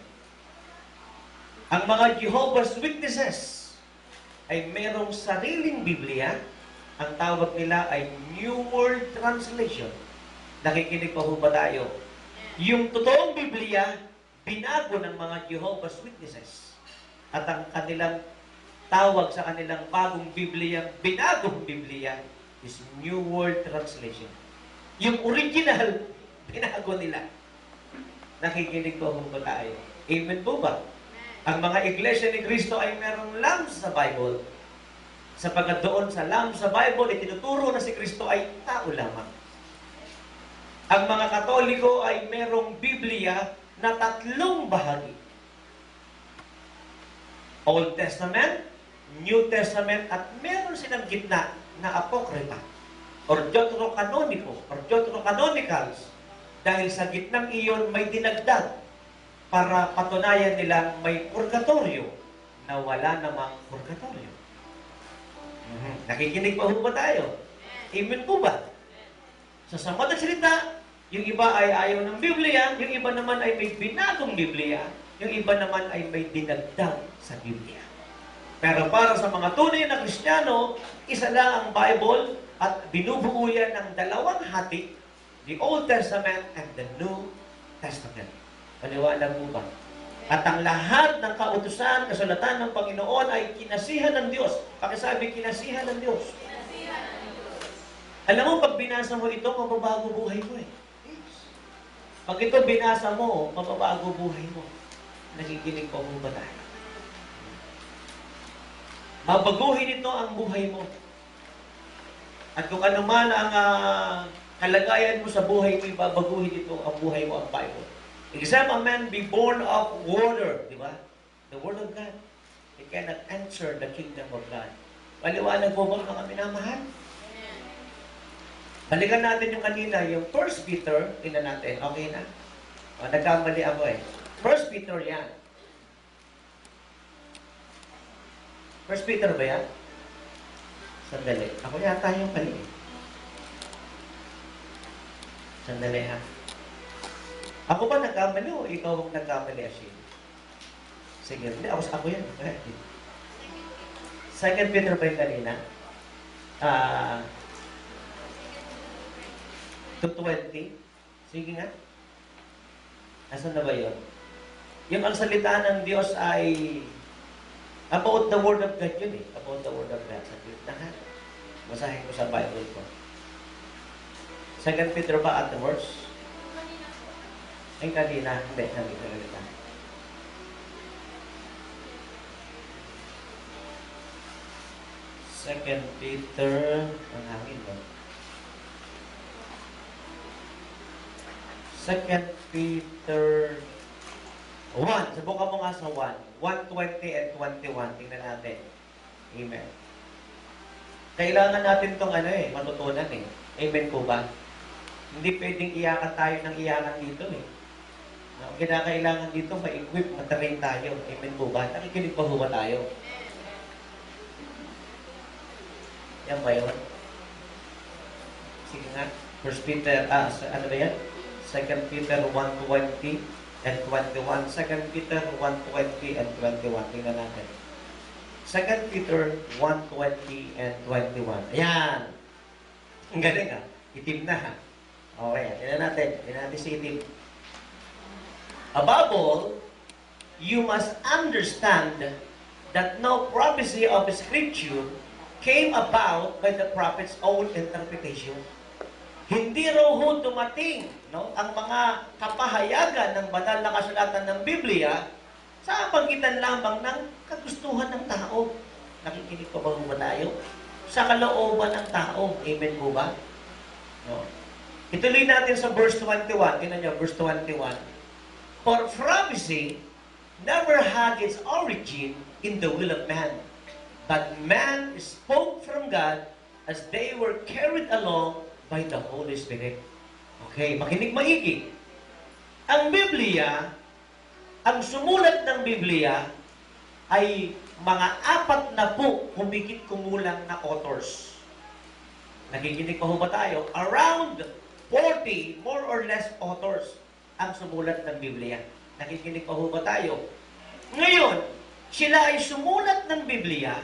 Ang mga Jehovah's Witnesses ay merong sariling Biblia. Ang tawag nila ay New World Translation. Nakikinig pa ho ba tayo? Yung totoong Biblia, binago ng mga Jehovah's Witnesses. At ang kanilang tawag sa kanilang bagong Biblia, binagong Biblia, is New World Translation. Yung original, binago nila. Nakikinig pa ho ba tayo? Amen po ba? Ang mga iglesia ni Kristo ay merong lambs sa Bible. Sapagkat doon sa lambs sa Bible, itinuturo na si Kristo ay tao lamang. Ang mga Katoliko ay merong Biblia na 3 bahagi. Old Testament, New Testament, at meron silang gitna na Apocrypha or Deuterocanonico or Deuterocanonicals. Dahil sa gitnang iyon may dinagdag para patunayan nilang may purgatorio na wala namang purgatorio. Nakikinig pa ho ba tayo? Amen po ba? So, sa madaling salita, yung iba ay ayaw ng Biblia, yung iba naman ay may binagong Biblia, yung iba naman ay may dinagdag sa Biblia. Pero para sa mga tunay na Kristiyano, isa lang ang Bible at binubuo yan ng 2 hati, the Old Testament and the New Testament. Paliwanag po ba? At ang lahat ng kautusan, kasulatan ng Panginoon ay kinasihan ng Diyos. Pakisabi, kinasihan ng Diyos. Alam mo, pag binasa mo ito, mababago buhay mo eh. Pag ito binasa mo, mababago buhay mo. Nakikinig pa mo ba tayo? Mabaguhin ito ang buhay mo. At kung ano man ang kalagayan mo sa buhay mo, babaguhin ito ang buhay mo, ang Bible. Except a man be born of water, di ba? The Word of God. He cannot enter the kingdom of God. Paliwanag po ba mga minamahal? Balikan natin yung kanina, yung 1 Peter, tingnan natin, okay na? O, nagkamali ako eh. 1 Peter yan. 1 Peter ba yan? Sandali. Ako yata yung mali. Sandali ha. Ako ba nagkamali o ikaw ang nagkamali, Ashin? Sige, hindi. Ako yan. 2 Peter ba yung kanina? 2:20. Sige nga. Asan na ba yun? Yung ang salita ng Diyos ay about the Word of God yun eh. About the Word of God. Sa gitna ha. Basahin ko sa Bible ko. 2 Peter ba at the verse? Ay, kanina. Hindi, nandito na kita. Second Peter, ang hangin mo. 2 Peter 1. Subukan mo nga sa 1. 1:20 and 21. Tingnan natin. Amen. Kailangan natin tong matutunan eh. Amen po ba? Hindi pwedeng iyakan tayo ng iyakan dito eh. Ang kinakailangan dito, ma-equip, matrain tayo. Amen po ba? Nakikinig pa po ba tayo? Yan ba yun? Sige nga. First Peter, ano ba yan? 2 Peter 1:20 and 21. 2 Peter 1:20 and 21. Tingnan natin. 2 Peter 1:20 and 21. Ayan. Ang galing ha. Itim na ha. Okay, tingnan natin. Tingnan natin si itim. Above all, you must understand that no prophecy of the Scripture came about by the prophet's own interpretation. Hindi raw ho dumating ang mga kapahayagan ng banal na kasulatan ng Biblia sa pagitan lamang ng kagustuhan ng tao. Nakikinig pa ba tayo? Sa kalooban ng tao. Amen po ba? No? Ituloy natin sa verse 21. Tingnan nyo, verse 21. For prophecy never had its origin in the will of man, but man spoke from God as they were carried along by the Holy Spirit. Okay, makinig maigi. Ang Biblia, ang sumulat ng Biblia ay mga 40 humigit kumulang na authors. Nakikinig pa ho ba tayo? Around 40 more or less authors ang sumulat ng Biblia. Nakikinig pa ho ba tayo? Ngayon, sila ay sumulat ng Biblia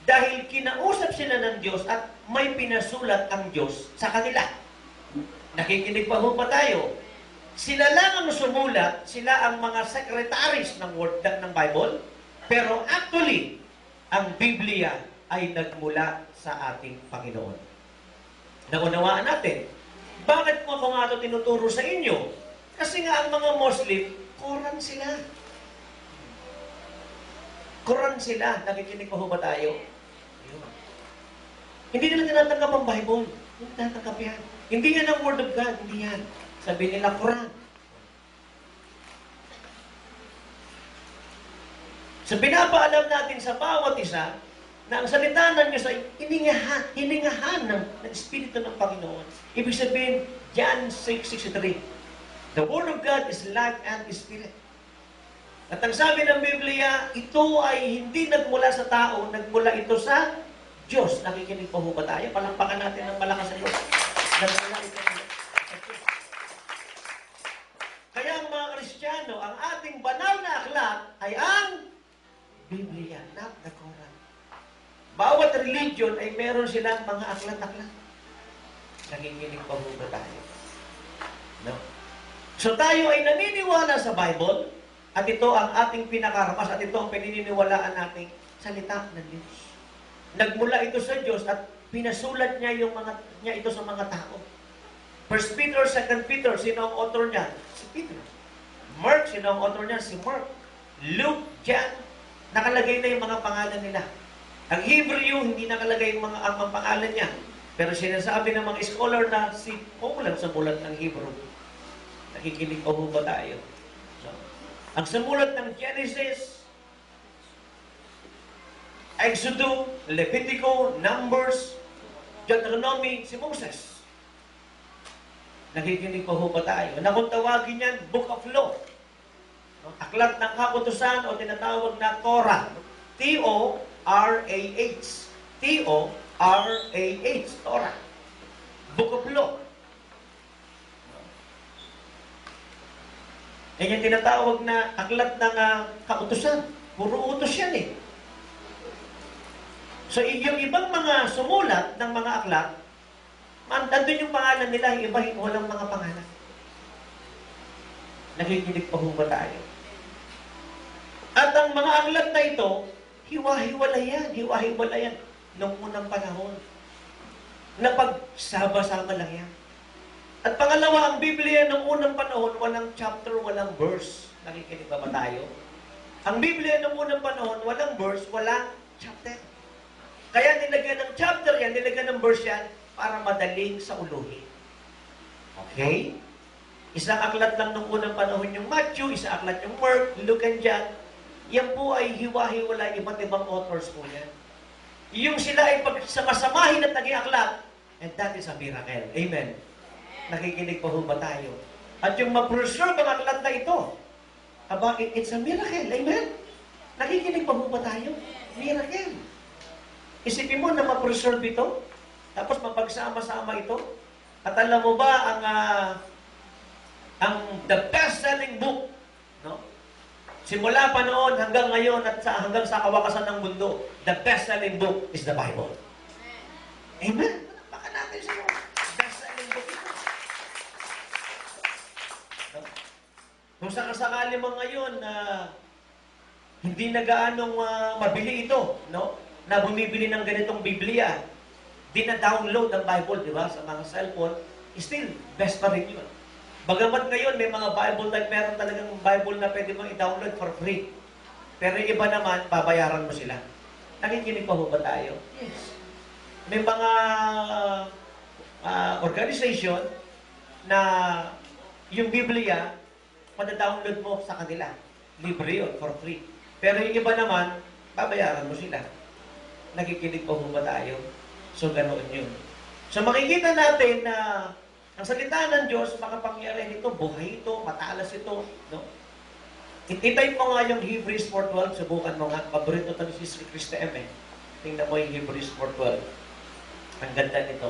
dahil kinausap sila ng Diyos at may pinasulat ang Diyos sa kanila. Nakikinig pa ho ba tayo? Sila lang ang sumulat, sila ang mga secretaries ng Word ng Bible, pero actually, ang Biblia ay nagmula sa ating Panginoon. Naunawaan natin, bakit mo ako nga ito tinuturo sa inyo? Kasi nga ang mga Muslim, Quran sila. Quran sila. Nakikinig pa ho ba tayo? Ayun. Hindi nila tinatanggap ang Bible. Hindi tinatanggap yan. Hindi yan ang Word of God. Hindi yan. Sabi nila, Quran. So, pinapaalam natin sa bawat isa na ang salita ng Diyos ay hiningahan ng Espiritu ng Panginoon. Ibig sabihin, John 6:63. The Word of God is life and Spirit. At ang sabi ng Biblia, ito ay hindi nagmula sa tao, nagmula ito sa Diyos. Nakikinig pa ho ba tayo? Palampakan natin ng malakas sa Diyos. Nagmula ito sa Diyos. Kaya ang mga Kristiyano, ang ating banal na aklat ay ang Biblia, not the Quran. Bawat religion ay meron silang mga aklat-aklat. Nakikinig pa ho ba tayo? No? So tayo ay naniniwala sa Bible, at ito ang ating pinakaramas, at ito ang pininiwalaan nating salita ng Diyos. Nagmula ito sa Diyos at pinasulat niya ito sa mga tao. 1 Peter, 2 Peter, sino ang author niya? Si Peter. Mark, sino ang author niya? Si Mark. Luke, John, nakalagay na yung mga pangalan nila. Ang Hebrew, hindi nakalagay yung ang pangalan niya. Pero sinasabi ng mga scholar na si Paul ang sumulat ng Hebrew. Nakikinig pa ba tayo? So, ang sumulat ng Genesis, Exodus, Levitico, Numbers, Deuteronomy, si Moses. Nakikinig pa ba tayo? Na kung tawagin yan, Book of Law. Aklat ng Kautusan o tinatawag na Torah. T-O-R-A-H. T-O-R-A-H. Torah. Book of Law. Yan yung tinatawag na aklat ng Kautusan. Puro utos yan eh. So, yung ibang mga sumulat ng mga aklat, nandun yung pangalan nila, yung iba walang mga pangalan. Nakikinig pa ba tayo? At ang mga aklat na ito, hiwa-hiwala yan noong unang panahon. Na pagsama-sama lang yan. At pangalawa, ang Biblia noong unang panahon, walang chapter, walang verse. Nakikinig pa ba tayo? Ang Biblia noong unang panahon, walang verse, walang chapter. Kaya nilagyan ng chapter yan, nilagyan ng verse yan, para madaling sa uluhin. Okay? Isang aklat lang nung unang panahon yung Matthew, isang aklat yung Mark, Luke and John. Yan po ay hiwa-hiwala, iba't ibang authors po yan. Yung sila ay pagsamasamahin at naging aklat, and that is a miracle. Amen. Nakikinig pa ho ba tayo? At yung ma-preserve ang aklat na ito, aba, it's a miracle. Amen. Nakikinig pa ho ba tayo? Miracle. Isipin mo na ma-preserve ito, tapos mapagsama-sama ito. At alam mo ba ang the best-selling book, no? Simula pa noon hanggang ngayon at hanggang sa kawakasan ng mundo, the best-selling book is the Bible. Amen. Baka natin siya best-selling book ito. No? Kung sakasakali mo ngayon na hindi na gaanong mabili ito, no? Na bumibili ng ganitong Biblia, dina-download ang Bible, di ba, sa mga cellphone, still, best pa rin yun. Bagamat ngayon, may mga Bible like meron talagang Bible na pwede mong i-download for free. Pero yung iba naman, babayaran mo sila. Nakikinig pa ho ba tayo? Yes. May mga organization na yung Biblia, mada-download mo sa kanila. Libre yun, for free. Pero yung iba naman, babayaran mo sila. Nakikinig pa ho ba tayo? So, ganoon yun. So, makikita natin na ang salita ng Diyos, makapangyarihan ito, buhay ito, matalas ito. No? Ititay mo nga yung Hebrews 4.12, subukan mo nga. Paborito ito ni Sister Krista M. Tingnan mo yung Hebrews 4.12. Ang ganda nito.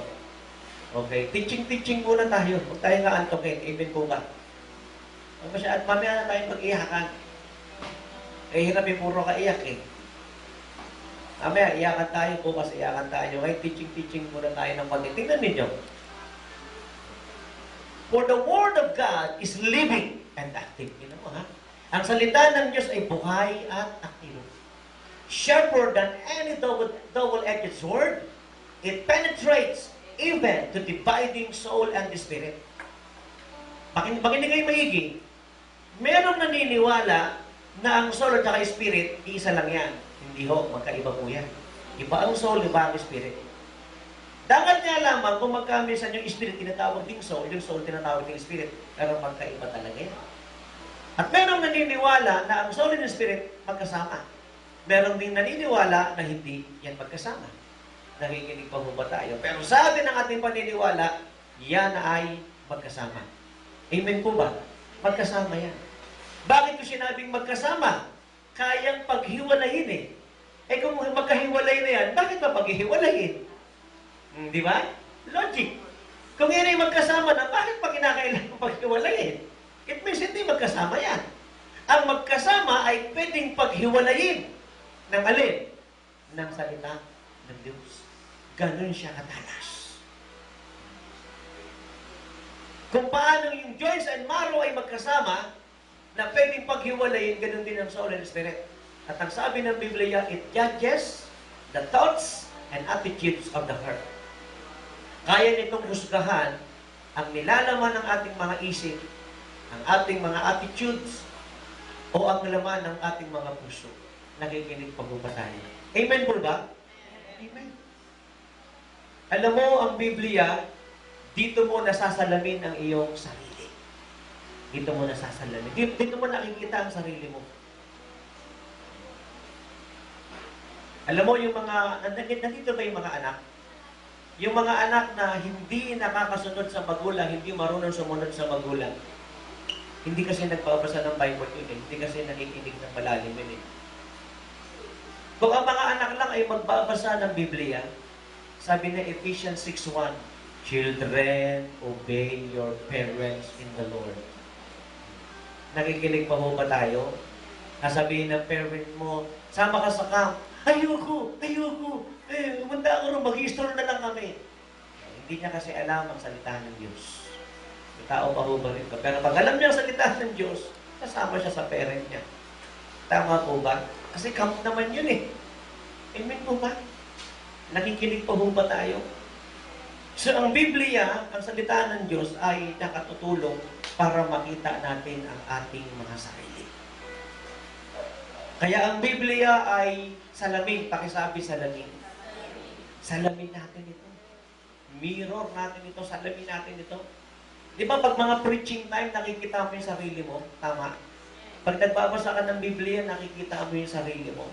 Okay, teaching muna tayo. Huwag tayo nga antokin. Amen po ba? At mamaya na tayong mag-iyakan. Eh, hirap yung puro kaiyak eh. Mamaya, iyakan tayo, bukas iyakan tayo. Ay, teaching muna tayo ng konti. Tingnan ninyo. For the Word of God is living and active. Tingnan mo, ha? Ang salita ng Diyos ay buhay at aktibo. Sharper than any double-edged sword, it penetrates even to dividing soul and the spirit. Makinig kayo maigi. Merong naniniwala na ang soul at saka spirit, isa lang yan. Hindi ho, magkaiba po yan. Iba ang soul, iba ang spirit. Dapat nga lamang kung magkamisan yung spirit, tinatawag ding soul, yung soul tinatawag ding spirit, pero magkaiba talaga yan. At merong naniniwala na ang soul and spirit magkasama. Merong ding naniniwala na hindi yan magkasama. Nakikinig pa ba tayo? Pero sa atin ang ating paniniwala, yan ay magkasama. Amen po ba? Magkasama yan. Bakit ko sinabing magkasama? Kayang paghiwalayin eh. Eh kung magkahiwalay na yan, bakit pa paghiwalayin? Di ba? Logic. Kung yan ay magkasama na, bakit pa kinakailangan paghiwalayin? It means hindi magkasama yan. Ang magkasama ay pwedeng paghiwalayin ng alin? Ng salita ng Diyos. Ganon siya katalas. Kung paano yung joints and marrow ay magkasama, na pwedeng paghiwalayin, ganon din ang soul and spirit. At ang sabi ng Biblia, it judges the thoughts and attitudes of the heart. Kaya nitong husgahan ang nilalaman ng ating mga isip, ang ating mga attitudes, o ang laman ng ating mga puso. Nakikinig pa ba tayo? Amen po ba? Amen. Alam mo, ang Biblia, dito mo nasasalamin ang iyong sarili. Dito mo nasasalamin. Dito mo nakikita ang sarili mo. Alam mo, yung mga, nandito ba yung mga anak? Yung mga anak na hindi nakakasunod sa magulang, hindi marunong sumunod sa magulang. Hindi kasi nagbabasa ng Bible yun eh. Hindi kasi nakikinig ng malalim yun eh. Kung ang mga anak lang ay magbabasa ng Biblia, sabi na Ephesians 6:1, children, obey your parents in the Lord. Nakikinig pa ho ba tayo? Nasabihin ng parent mo, sama ka sa camp. Ayoko. Umanda ako rin, mag-i-store na lang kami. Hindi niya kasi alam ang salita ng Diyos. May tao pa ho ba rin? Pero pag alam niya ang salita ng Diyos, kasama siya sa parent niya. Tama po ba? Kasi camp naman yun eh. Amen po ba? Nakikinig pa ho ba tayo? So ang Biblia, ang salita ng Diyos ay nakatutulong para makita natin ang ating mga sarili. Kaya ang Biblia ay salamin. Pakisabi salamin. Salamin natin ito. Mirror natin ito. Salamin natin ito. Di ba pag mga preaching time, nakikita mo yung sarili mo? Tama. Pag nagbabasa ka ng Biblia, nakikita mo yung sarili mo.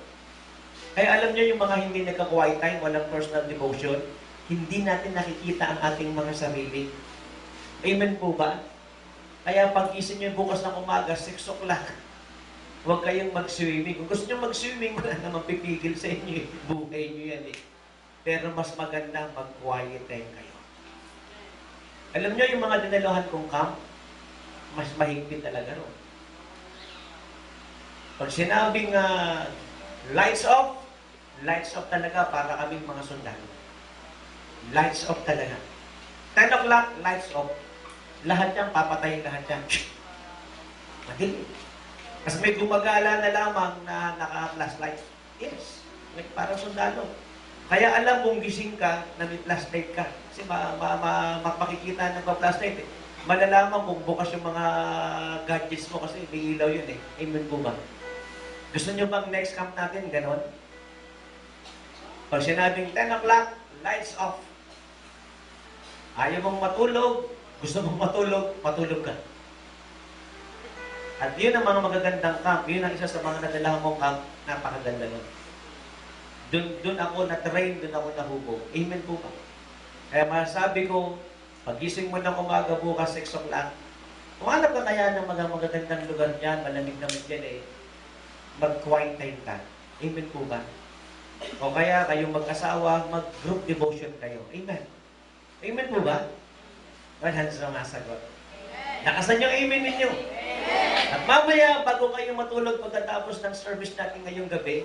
Kaya alam niyo yung mga hindi nagka-quiet time, walang personal devotion, hindi natin nakikita ang ating mga sarili. Amen po ba? Kaya pag-isip niyo bukas ng umaga, 6 o'clock, huwag kayong mag-swimming. Kung gusto niyo mag-swimming, wala namang pipigil sa inyo. Buhay niyo yan eh. Pero mas maganda mag-quiet time kayo. Alam niyo yung mga dinaluhan kong camp, mas mahigpit talaga ron. Pag sinabing lights off talaga para kaming mga sundalo. Lights off talaga. 10 o'clock, lights off. Lahat yan, papatayin lahat yan. Madali. Kasi may gumagala na lamang na naka-flashlight. Yes, may parang sundalo. Kaya alam kung gising ka na may flashlight ka. Kasi makikita ng flashlight eh. Malalaman kung bukas yung mga gadgets mo kasi may ilaw yun eh. Amen po ba? Gusto nyo bang next camp natin ganon? Pag sinabing 10 o'clock, lights off. Ayaw mong matulog, gusto mong matulog, matulog ka. At yun ang mga magagandang camp. Yun ang isa sa mga nadalahan mong camp. Napakaganda nun. Doon ako na-train, doon ako nahubo. Amen po ba? Kaya masasabi ko, pagising mo ng umaga bukas, 6 o'clock, kung hanap ka kaya ng mga magagandang lugar dyan, malamig naman dyan eh, mag-quiet time ka. Amen po ba? O kaya kayong mag-asawa, mag-group devotion kayo. Amen. Amen po ba? Wala sa mga sagot. Nakasan yung amen ninyo. At mamaya, bago kayo matulog pagkatapos ng service natin ngayong gabi,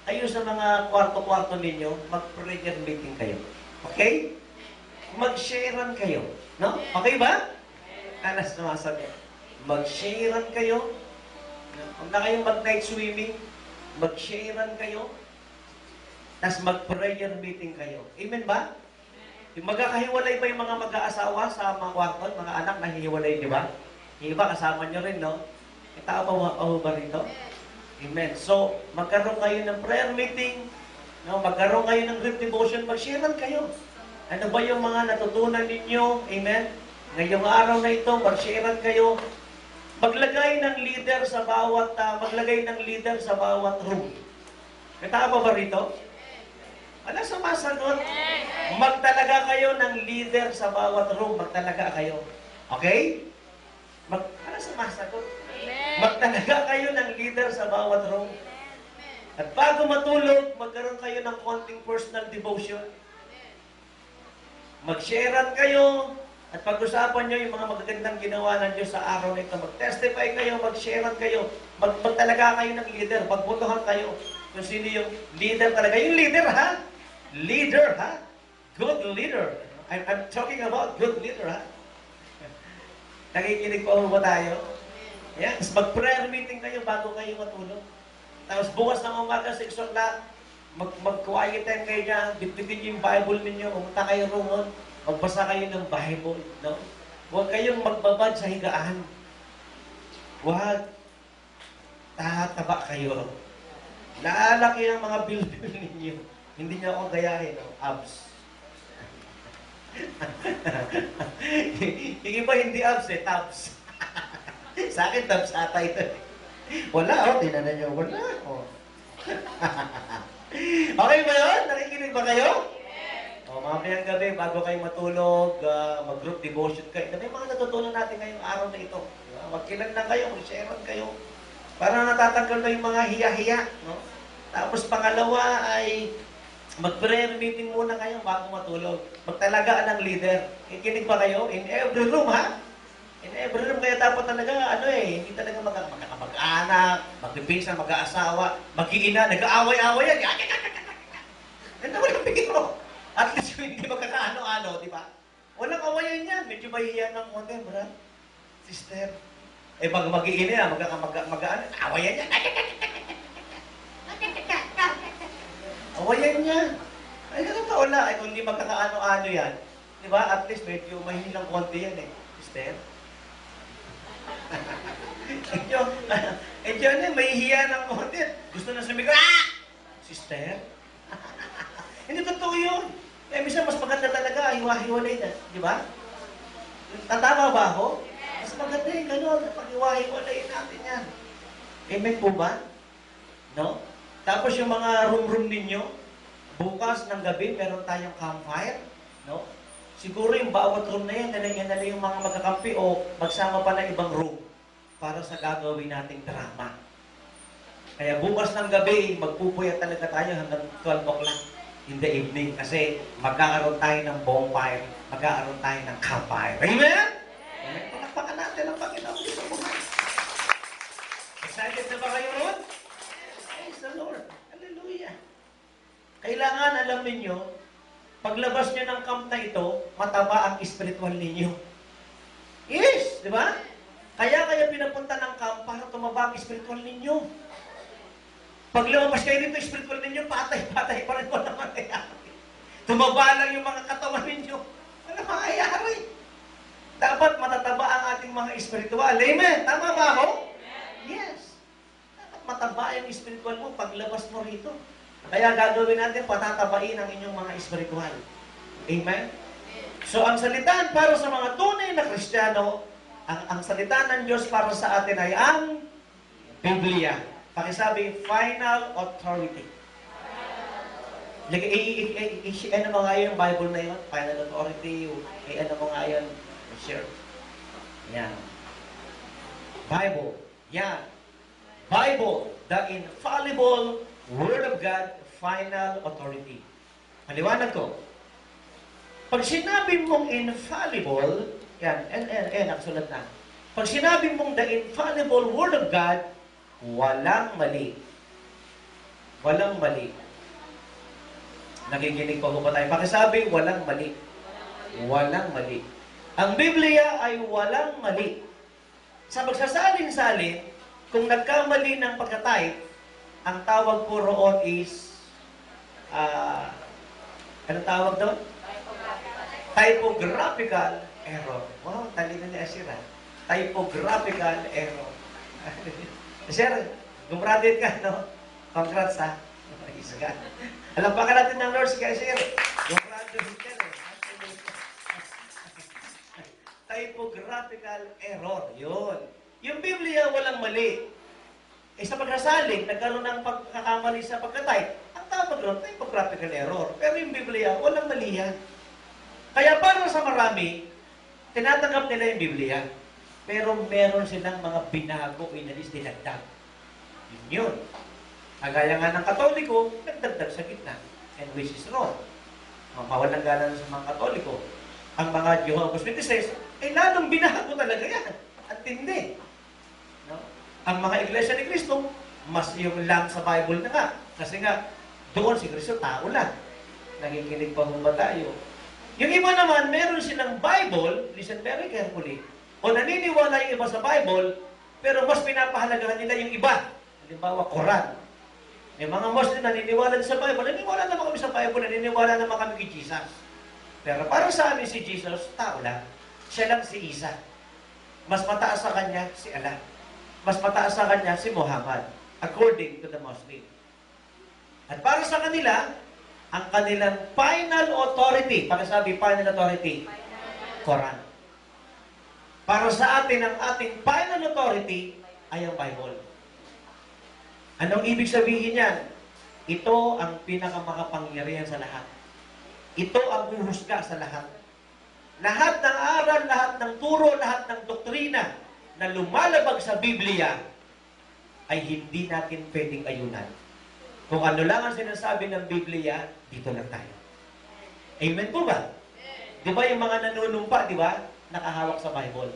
kayo sa mga kwarto-kwarto ninyo, mag-prayer meeting kayo. Okay? Mag-sharean kayo. No? Okay ba? Anas na masagot. Mag-sharean kayo. Huwag na kayong mag-night swimming. Mag-sharean kayo. Tapos mag-prayer meeting kayo. Amen ba? Yung magkakahiwalay ba yung mga mag-aasawa sa mga kwarto, mga anak na hihiwalay, di ba? Yung iba, kasama nyo rin, no? Kita ba rito? Amen. So, magkaroon kayo ng prayer meeting, no? Magkaroon kayo ng group devotion, mag-sharean kayo. Ano ba yung mga natutunan ninyo? Amen? Ngayong araw na ito, mag-sharean kayo. Maglagay ng leader sa bawat room. Kita ba rito? Ano sa masagot? Magtalaga kayo ng leader sa bawat room. Magtalaga kayo. Okay? Ano sa masagot? Magtalaga kayo ng leader sa bawat room. At bago matulog, magkaroon kayo ng konting personal devotion. Mag-sharean kayo. At pag-usapan nyo yung mga magagandang ginawa ng Diyos sa araw na ito. Mag-testify kayo, mag-sharean kayo. Magtalaga kayo ng leader. Magbotohan kayo kung sino yung leader talaga. Yung leader, ha? Leader, ha? Good leader. I'm talking about good leader, ha? Nakikinig po ba tayo? Yan. Tapos mag-prayer meeting kayo bago kayo matulog. Tapos bukas ng umaga, 6 o'clock, mag-quiet time kayo dyan. Bitbitin yung Bible ninyo. Pumunta kayo roon. Magbasa kayo ng Bible. No? Huwag kayong magbabad sa higaan. Huwag. Tataba kayo. Lalaki ang mga bilbil ninyo. Hindi niyo ako gayahin. No? Abs. Yung iba hindi abs eh, tabs. Sa akin, tabs ata ito. Wala, oh. Tinanan niyo. Wala, oh. Okay ba yun? Nakikinig ba kayo? O, mamayang gabi, bago kayo matulog, mag-group devotion kayo. May mga natutunan natin ngayong araw na ito. Magkilan lang kayo, mag-sharean kayo. Para natatanggal na yung mga hiya-hiya. No? Tapos pangalawa ay mag-prayer meeting muna kayo bago matulog. Magtalagaan ng leader. Ikinig ba kayo? In every room, ha? In every room, kaya dapat talaga, hindi talaga mag-anak, mag-ibisa, mag-aasawa, mag-iina, nag-aaway-aaway yan. Ganda mo lang bigyan mo. At least hindi magkakaano-ano, di ba? Walang awayan yan. Medyo mahihiyan ng konti, brad. Sister. Pag mag-iina, mag-aano, awayan yan. Awayan yan. Ay, totoo na. Kung hindi magkakaano-ano yan, di ba? At least medyo mahihiyan ng konti yan eh. Sister. Medyo mahihiyan ng konti. Gusto na sumigaw, Sister. Hindi totoo yun. Minsan mas maganda talaga, hiwa-hiwalay na. Di ba? Tama ba ako? Mas maganda yung gano'n. Pag hiwa-hiwalay natin yan. Amen po ba? No? Tapos yung mga room-room ninyo, bukas ng gabi, meron tayong campfire. No? Siguro yung bawat room na yan na yung mga magkakampi o magsama pa ng ibang room para sa gagawin nating drama. Kaya bukas ng gabi, magpupuyat talaga tayo hanggang 12 o'clock in the evening kasi magkakaroon tayo ng bonfire, magkakaroon tayo ng campfire. Amen? Amen? Palakpakan natin ang Panginoon dito bukas. Excited na ba kayo ron? Praise the Lord. Hallelujah. Kailangan alam ninyo, paglabas nyo ng camp na ito, mataba ang spiritual ninyo. Yes, di ba? Kaya pinapunta ng camp para tumaba ang spiritual ninyo. Pag lumabas kayo dito, spiritual ninyo, patay-patay pa rin wala mangyayari. Tumaba lang yung mga katawan ninyo. Wala mangyayari. Dapat matataba ang ating mga spiritual. Amen? Tama ba ako? Yes. Dapat mataba yung spiritual mo paglabas mo rito. Kaya gagawin natin, patatabain ang inyong mga spiritual. Amen? So, ang salitaan para sa mga tunay na Kristiyano, ang salita ng Diyos para sa atin ay ang Biblia. Pakisabi, final authority. Ano mo nga yung Bible na yun? Final authority. Ano mo nga yun? Share. Yan. Bible. Yan. Bible, the infallible Word of God, final authority. Paliwanag ko. Pag sinabi mong infallible, yan, nakasulat na. Pag sinabi mong the infallible Word of God, walang mali. Walang mali. Nakikinig pa ba tayo? Pakisabi, walang mali. Walang mali. Ang Biblia ay walang mali. Sa pagsasalin-salin, kung nagkamali ng pagka-type, ang tawag po roon is, anong tawag doon? Typographical error. Wow, talino ni Asira. Typographical error. Sir, gumraduate ka, no? Congrats, ha? Isa ka. Alam pa ka natin ng Lord, si Sir. Gumraduate ka, eh. Typographical error. Yun. Yung Biblia, walang mali. Sa pagkasaling, nagkaroon ng pagkakamali sa pagka-type. Ang tawag doon, typographical error. Pero yung Biblia, walang mali yan. Kaya para sa marami, tinatanggap nila yung Biblia. Pero meron silang mga binago, inalis, dinagdag. Yun yun. Kagaya nga ng Katoliko, nagdagdag sa gitna. And which is wrong. Mawalang gana sa mga Katoliko. Ang mga Jehovah's Witnesses, ay lalong binago talaga yan. At hindi. No? Ang mga iglesia ni Kristo, mas yung lang sa Bible na nga. Kasi nga, doon si Kristo, tao lang. Nakikinig pa ba tayo? Yung iba naman, meron silang Bible, listen very carefully, o naniniwala yung iba sa Bible, pero mas pinapahalagahan nila yung iba. Halimbawa, Quran. May mga Muslim naniniwala sa Bible, naniniwala naman kami sa Bible, naniniwala naman kami kay Jesus. Pero para sa amin si Jesus, tao lang. Siya lang si Isa. Mas mataas sa kanya si Allah. Mas mataas sa kanya si Muhammad, according to the Muslim. At para sa kanila, ang kanilang final authority, pakisabi final authority, Quran. Para sa atin, ang ating final authority ay ang Bible. Anong ibig sabihin yan? Ito ang pinakamakapangyarihan sa lahat. Ito ang huhusga sa lahat. Lahat ng aral, lahat ng turo, lahat ng doktrina na lumalabag sa Biblia ay hindi natin pwedeng ayunan. Kung ano lang ang sinasabi ng Biblia, dito lang tayo. Amen po ba? Di ba yung mga nanunumpa, di ba? Nakahawak sa Bible.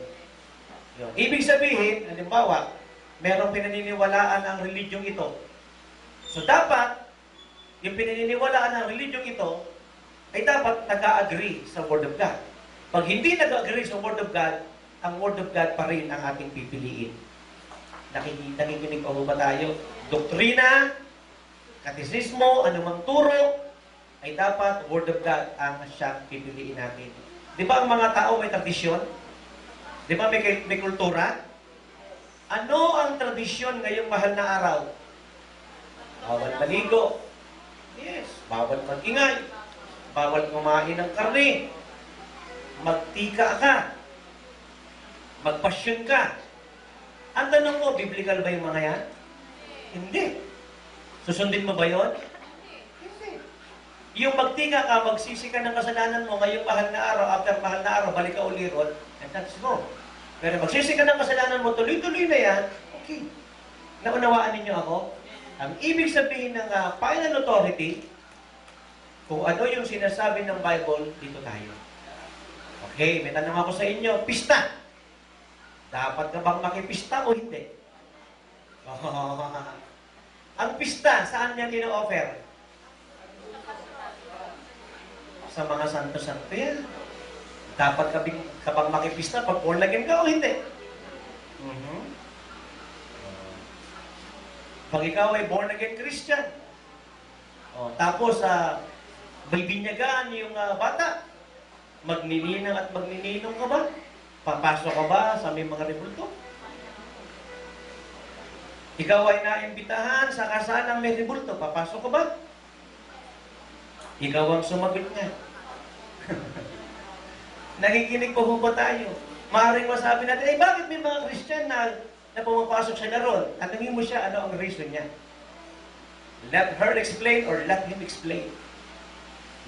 Yun. Ibig sabihin, halimbawa, merong pinaniniwalaan ang religyong ito. So dapat, yung pinaniniwalaan ng religyong ito, ay dapat nag-agree sa Word of God. Pag hindi nag-agree sa Word of God, ang Word of God pa rin ang ating pipiliin. Nakikinig pa ba tayo? Doktrina, katisismo, anumang turo, ay dapat Word of God ang siyang pipiliin natin. Di ba ang mga tao may tradisyon? Di ba may kultura? Ano ang tradisyon ngayong mahal na araw? Bawal maligo. Yes, bawal mag-ingay. Bawal kumain ng karne. Magtika ka. Magpasyon ka. Ang tanong ko, biblical ba yung mga yan? Hindi. Susundin mo ba yon? Hindi. Yung magtika ka, magsisi ka ng kasalanan mo, ngayong mahal na araw, after mahal na araw, balik ka uli ron, and that's wrong. Pero magsisi ka ng kasalanan mo, tuloy-tuloy na yan, okay. Naunawaan ninyo ako? Ang ibig sabihin ng final authority, kung ano yung sinasabi ng Bible, dito tayo. Okay, may tanong ako sa inyo, pista. Dapat ka bang makipista o hindi? Ang pista, saan niya ino-offer? Sa mga santo-santo yan. Dapat ka bang makipista pag born again ka o hindi? Pag ikaw ay born again Christian, tapos may binyagaan yung bata, magnininang at magnininong ka ba? Papasok ka ba sa may mga rebulto? Ikaw ay naimbitahan sa kasalang may rebulto, papasok ka ba? Ikaw ang sumagot niya. Nakikinig po ba tayo? Maaaring masabi natin, bakit may mga Christian na pumapasok siya na ron? Tanungin mo siya, ano ang reason niya? Let her explain or let him explain.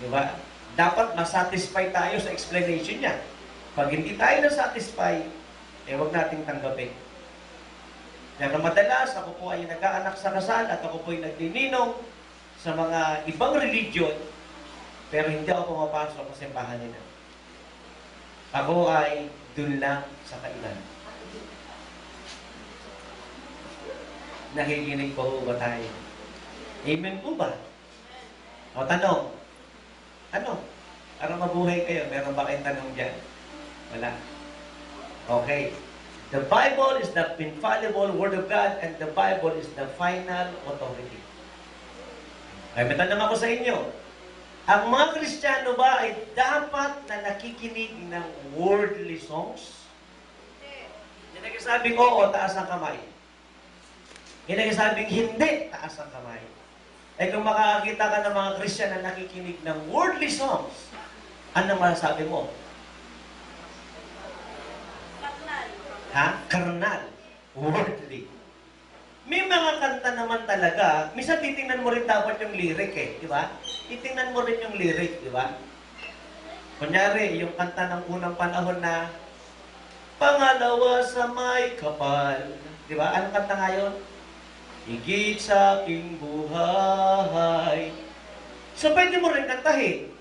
Di ba? Dapat masatisfy tayo sa explanation niya. Pag hindi tayo na-satisfy, huwag nating tanggapin. Pero madalas, ako po ay nag-aanak sa kasal at ako po ay nagnininong sa mga ibang religion, pero hindi ako pumapasok sa simbahan nila. Ako ay dun lang sa kailan. Nakikinig po ba tayo? Amen po ba? O tanong, ano? Para mabuhay kayo, meron ba kayong tanong dyan? Wala. Okay. The Bible is the infallible Word of God and the Bible is the final authority. Ay, may tanong ako sa inyo. Ang mga Kristiyano ba ay dapat na nakikinig ng worldly songs? Hindi nagsasabing oo, taas ang kamay. Hindi nagsasabing hindi, taas ang kamay. Ay kung makakakita ka ng mga Kristiyano na nakikinig ng worldly songs, anong masasabi mo? Karnal. Worldly. May mga kanta naman talaga, minsan titingnan mo rin dapat yung lyric di ba? Titingnan mo rin yung lyric, di ba? Kunyari, yung kanta ng unang panahon na pangalawa sa may kapal. Di ba? Anong kanta ngayon? Higit sa aking buhay. So, pwede mo rin kantahin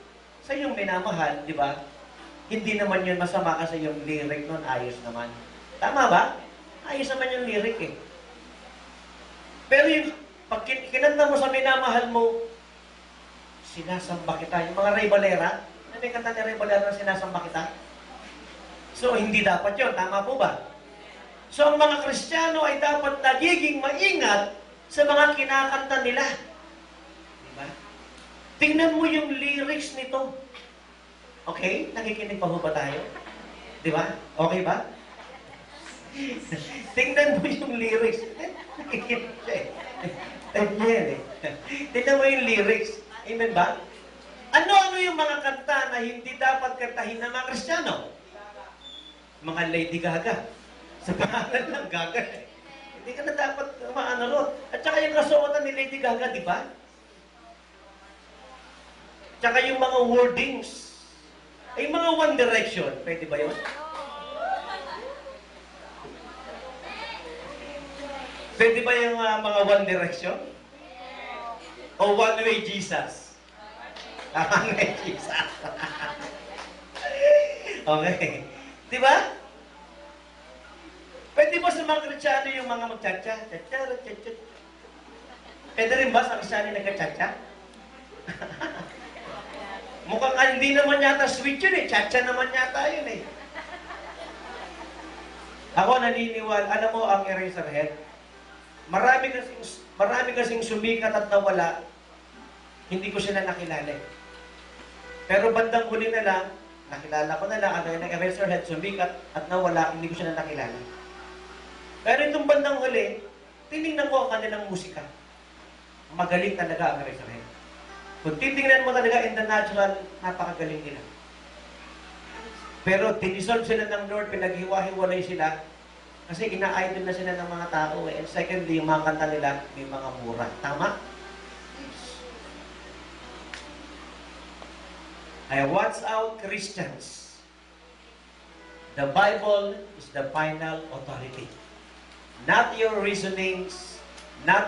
sa iyong minamahal, di ba? Hindi naman yun masama kasi yung lyric nun ayos naman. Tama ba? Ayos naman yung lyric Pero yung pag kinanta mo sa minamahal mo, sinasamba kita. Yung mga Ray Valera, ano yung kanta ni Ray Valera na sinasamba kita? So, hindi dapat yun. Tama po ba? So, ang mga Kristiyano ay dapat nagiging maingat sa mga kinakanta nila. Diba? Tingnan mo yung lyrics nito. Okay? Nakikinig pa ba tayo? Diba? Okay ba? Tingnan mo yung lyrics. Nakikinig siya Tingnan mo yung lyrics. Amen ba? Ano-ano yung mga kanta na hindi dapat kantahin ng mga Kristiyano? Mga Lady Gaga. Sa pangalan lang, Gaga. Hindi ka na dapat maano ron. At saka yung kasuotan ni Lady Gaga, di ba? Tsaka yung mga wordings. Ay, mga One Direction. Pwede ba yun? Pwede ba yung mga One Direction? O One Way Jesus? One Way Jesus. Okay. Di ba? Pwede ba sa mga Kristiyano yung mga magtsatsa? Pwede rin ba sa Kristiyano yung nagkatsa? Mukhang hindi naman yata sweet yun Tsatsa naman yata yun Ako naniniwala, alam mo ang Eraserhead? Marami kasing sumikat at nawala, hindi ko sila nakilala. Pero bandang huli na lang, nakilala ko na lang, ano yung Eraserhead, sumikat at nawala, hindi ko sila nakilala. Pero itong bandang huli, tinignan ko ang kanilang musika. Magaling talaga ang Eraserhead. Kung titingnan mo talaga in the natural, napakagaling nila. Pero dinisolve sila ng Lord, pinaghiwa-hiwalay sila, kasi ina-idol na sila ng mga tao And secondly, yung mga kanta nila, may mga mura. Tama? I watch out Christians. The Bible is the final authority. Not your reasonings, not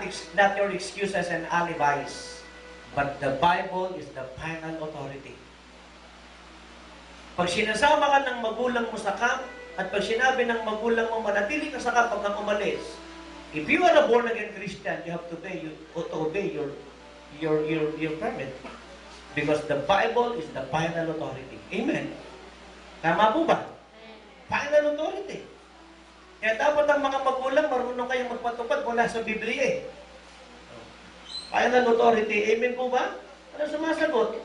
your excuses and alibis, but the Bible is the final authority. Pag sinasama ka ng magulang mo sa camp, at pag sinabi ng magulang mo, manatili ka sa camp pag kang umalis, if you are a born-again Christian, you have to obey your permit. Because the Bible is the final authority. Amen? Tama po ba? Final authority. Kaya dapat ang mga magulang marunong kayong magpatupad mula sa Biblia eh. Final authority. Amen po ba? Ano sumasagot?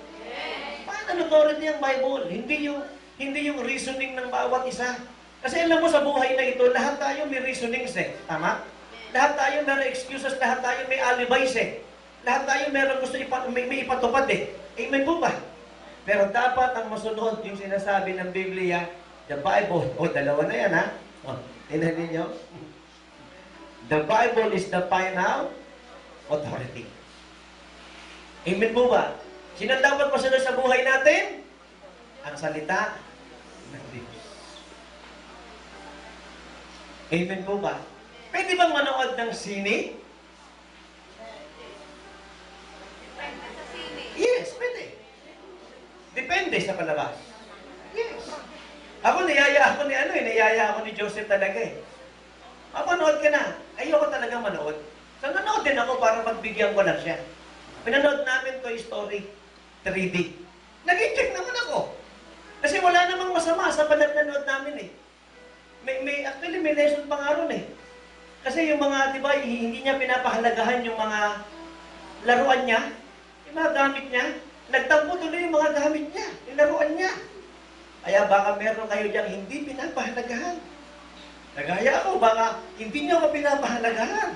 Final authority ang Bible. Hindi yung reasoning ng bawat isa. Kasi alam mo sa buhay na ito, lahat tayo may reasonings eh. Tama? Lahat tayo may excuses, lahat tayo may alibis eh. Lahat tayo meron gusto may ipatupad eh. Amen po ba? Pero dapat ang masunod yung sinasabi ng Biblia, the Bible, dalawa na yan ha. Tingnan ninyo. The Bible is the final authority. Amen po ba? Sino dapat masunod sa buhay natin? Ang salita ng Diyos. Amen po ba? Pwede bang manood ng sine? Yes, pwede. Depende sa palabas. Yes. Niyaya ako ni Joseph talaga eh. Mapanood ka na. Ayoko talagang manood. So, nanood din ako para magbigyan ko lang siya. Pinanood namin Toy Story 3D. Nag-check naman ako. Kasi wala namang masama sa pananood namin eh. Actually, may lesson pa nga ron eh. Kasi yung mga, di ba, hindi niya pinapahalagahan yung mga laruan niya, yung mga gamit niya. Nagtampo tuloy yung mga gamit niya, yung laruan niya. Kaya baka meron kayo diyang hindi pinapahalagahan. Nagaya ako, baka hindi niyo ako pinapahalagahan.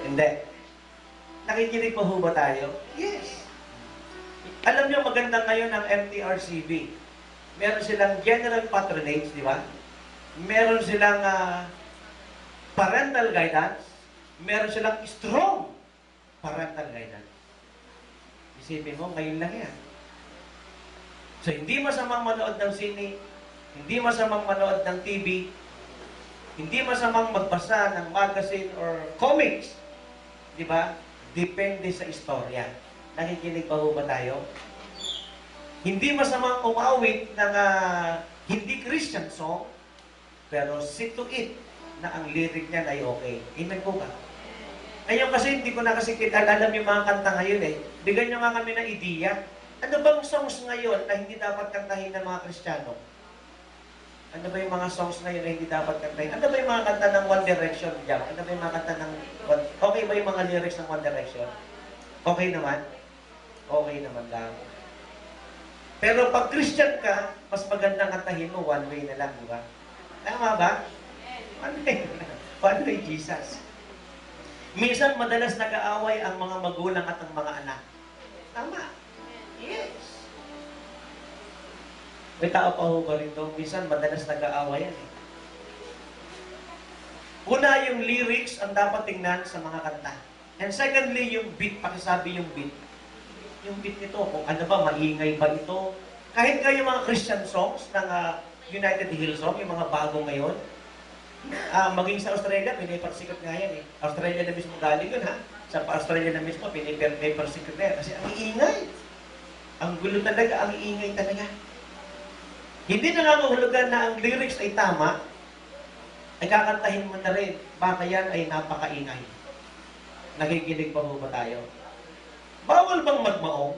Hindi. Nakikinig pa ho ba tayo? Yes. Alam niyo maganda ngayon ang MTRCB. Meron silang general patronage, di ba? Meron silang parental guidance. Meron silang strong parental guidance. Isipin mo, ngayon lang yan. So, hindi masamang manood ng sine, hindi masamang manood ng TV, hindi masamang magbasa ng magazine or comics. Di ba? Depende sa istorya. Nakikinig pa ho ba tayo? Hindi masamang umawit ng hindi Christian song, pero see to it na ang lyric niya ay okay. Amen po ba? Ngayon kasi hindi ko na kasi alam yung mga kanta ngayon eh. Bigyan nyo nga kami ng ideya. Ano bang songs ngayon na hindi dapat kantahin ng mga Kristiyano? Ano ba yung mga songs ngayon na hindi dapat kantahin? Ano ba yung mga kanta ng One Direction? Diyan? Ano ba yung mga kanta ng okay ba yung mga lyrics ng One Direction? Okay naman? Okay naman lang. Pero pag Christian ka, mas magandang kantahin mo, one way na lang, di ba? Tama ba? One way na lang. One way, Jesus. Minsan, madalas nag-aaway ang mga magulang at ang mga anak. Tama. Yes. May tao pa ho ba rito? Minsan, madalas nag-aaway yan eh. Una, yung lyrics ang dapat tingnan sa mga kanta. And secondly, yung beat, pakisabi yung beat. Yung beat nito, kung ano ba, maingay ba ito? Kahit nga yung mga Christian songs ng United Hillsong, yung mga bago ngayon, maging sa Australia, pinipersikot nga yan eh. Australia na mismo galing yun ha. Sa Australia na mismo, pinipersikot na yan. Kasi ang iingay. Ang gulo talaga, ang iingay talaga. Hindi na nangangahulugan na ang lyrics ay tama, ay kakantahin mo na rin. Baka yan ay napakaingay. Nakikinig pa mo ba tayo? Bawal bang magmaong?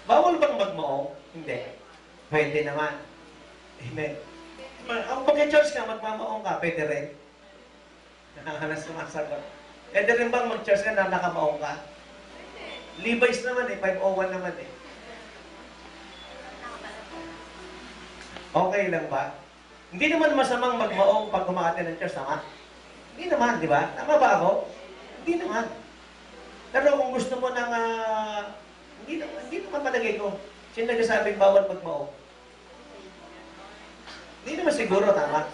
Bawal bang magmaong? Hindi. Pwede naman. Amen. Ang pag-church ka, magmamaong ka, pwede rin. Nakakalas sumasagot. Pwede rin bang mag-church ka na nakamaong ka? Levi's naman eh, 501 naman eh. Okay lang ba? Hindi naman masamang magmaong pag umakati ng church, tama? Hindi naman, di ba? Tama ba ako? Hindi naman. Pero kung gusto mo ng, hindi naman palagay ko. Sino nagsasabing bawal magmaong? Hindi naman siguro, tama?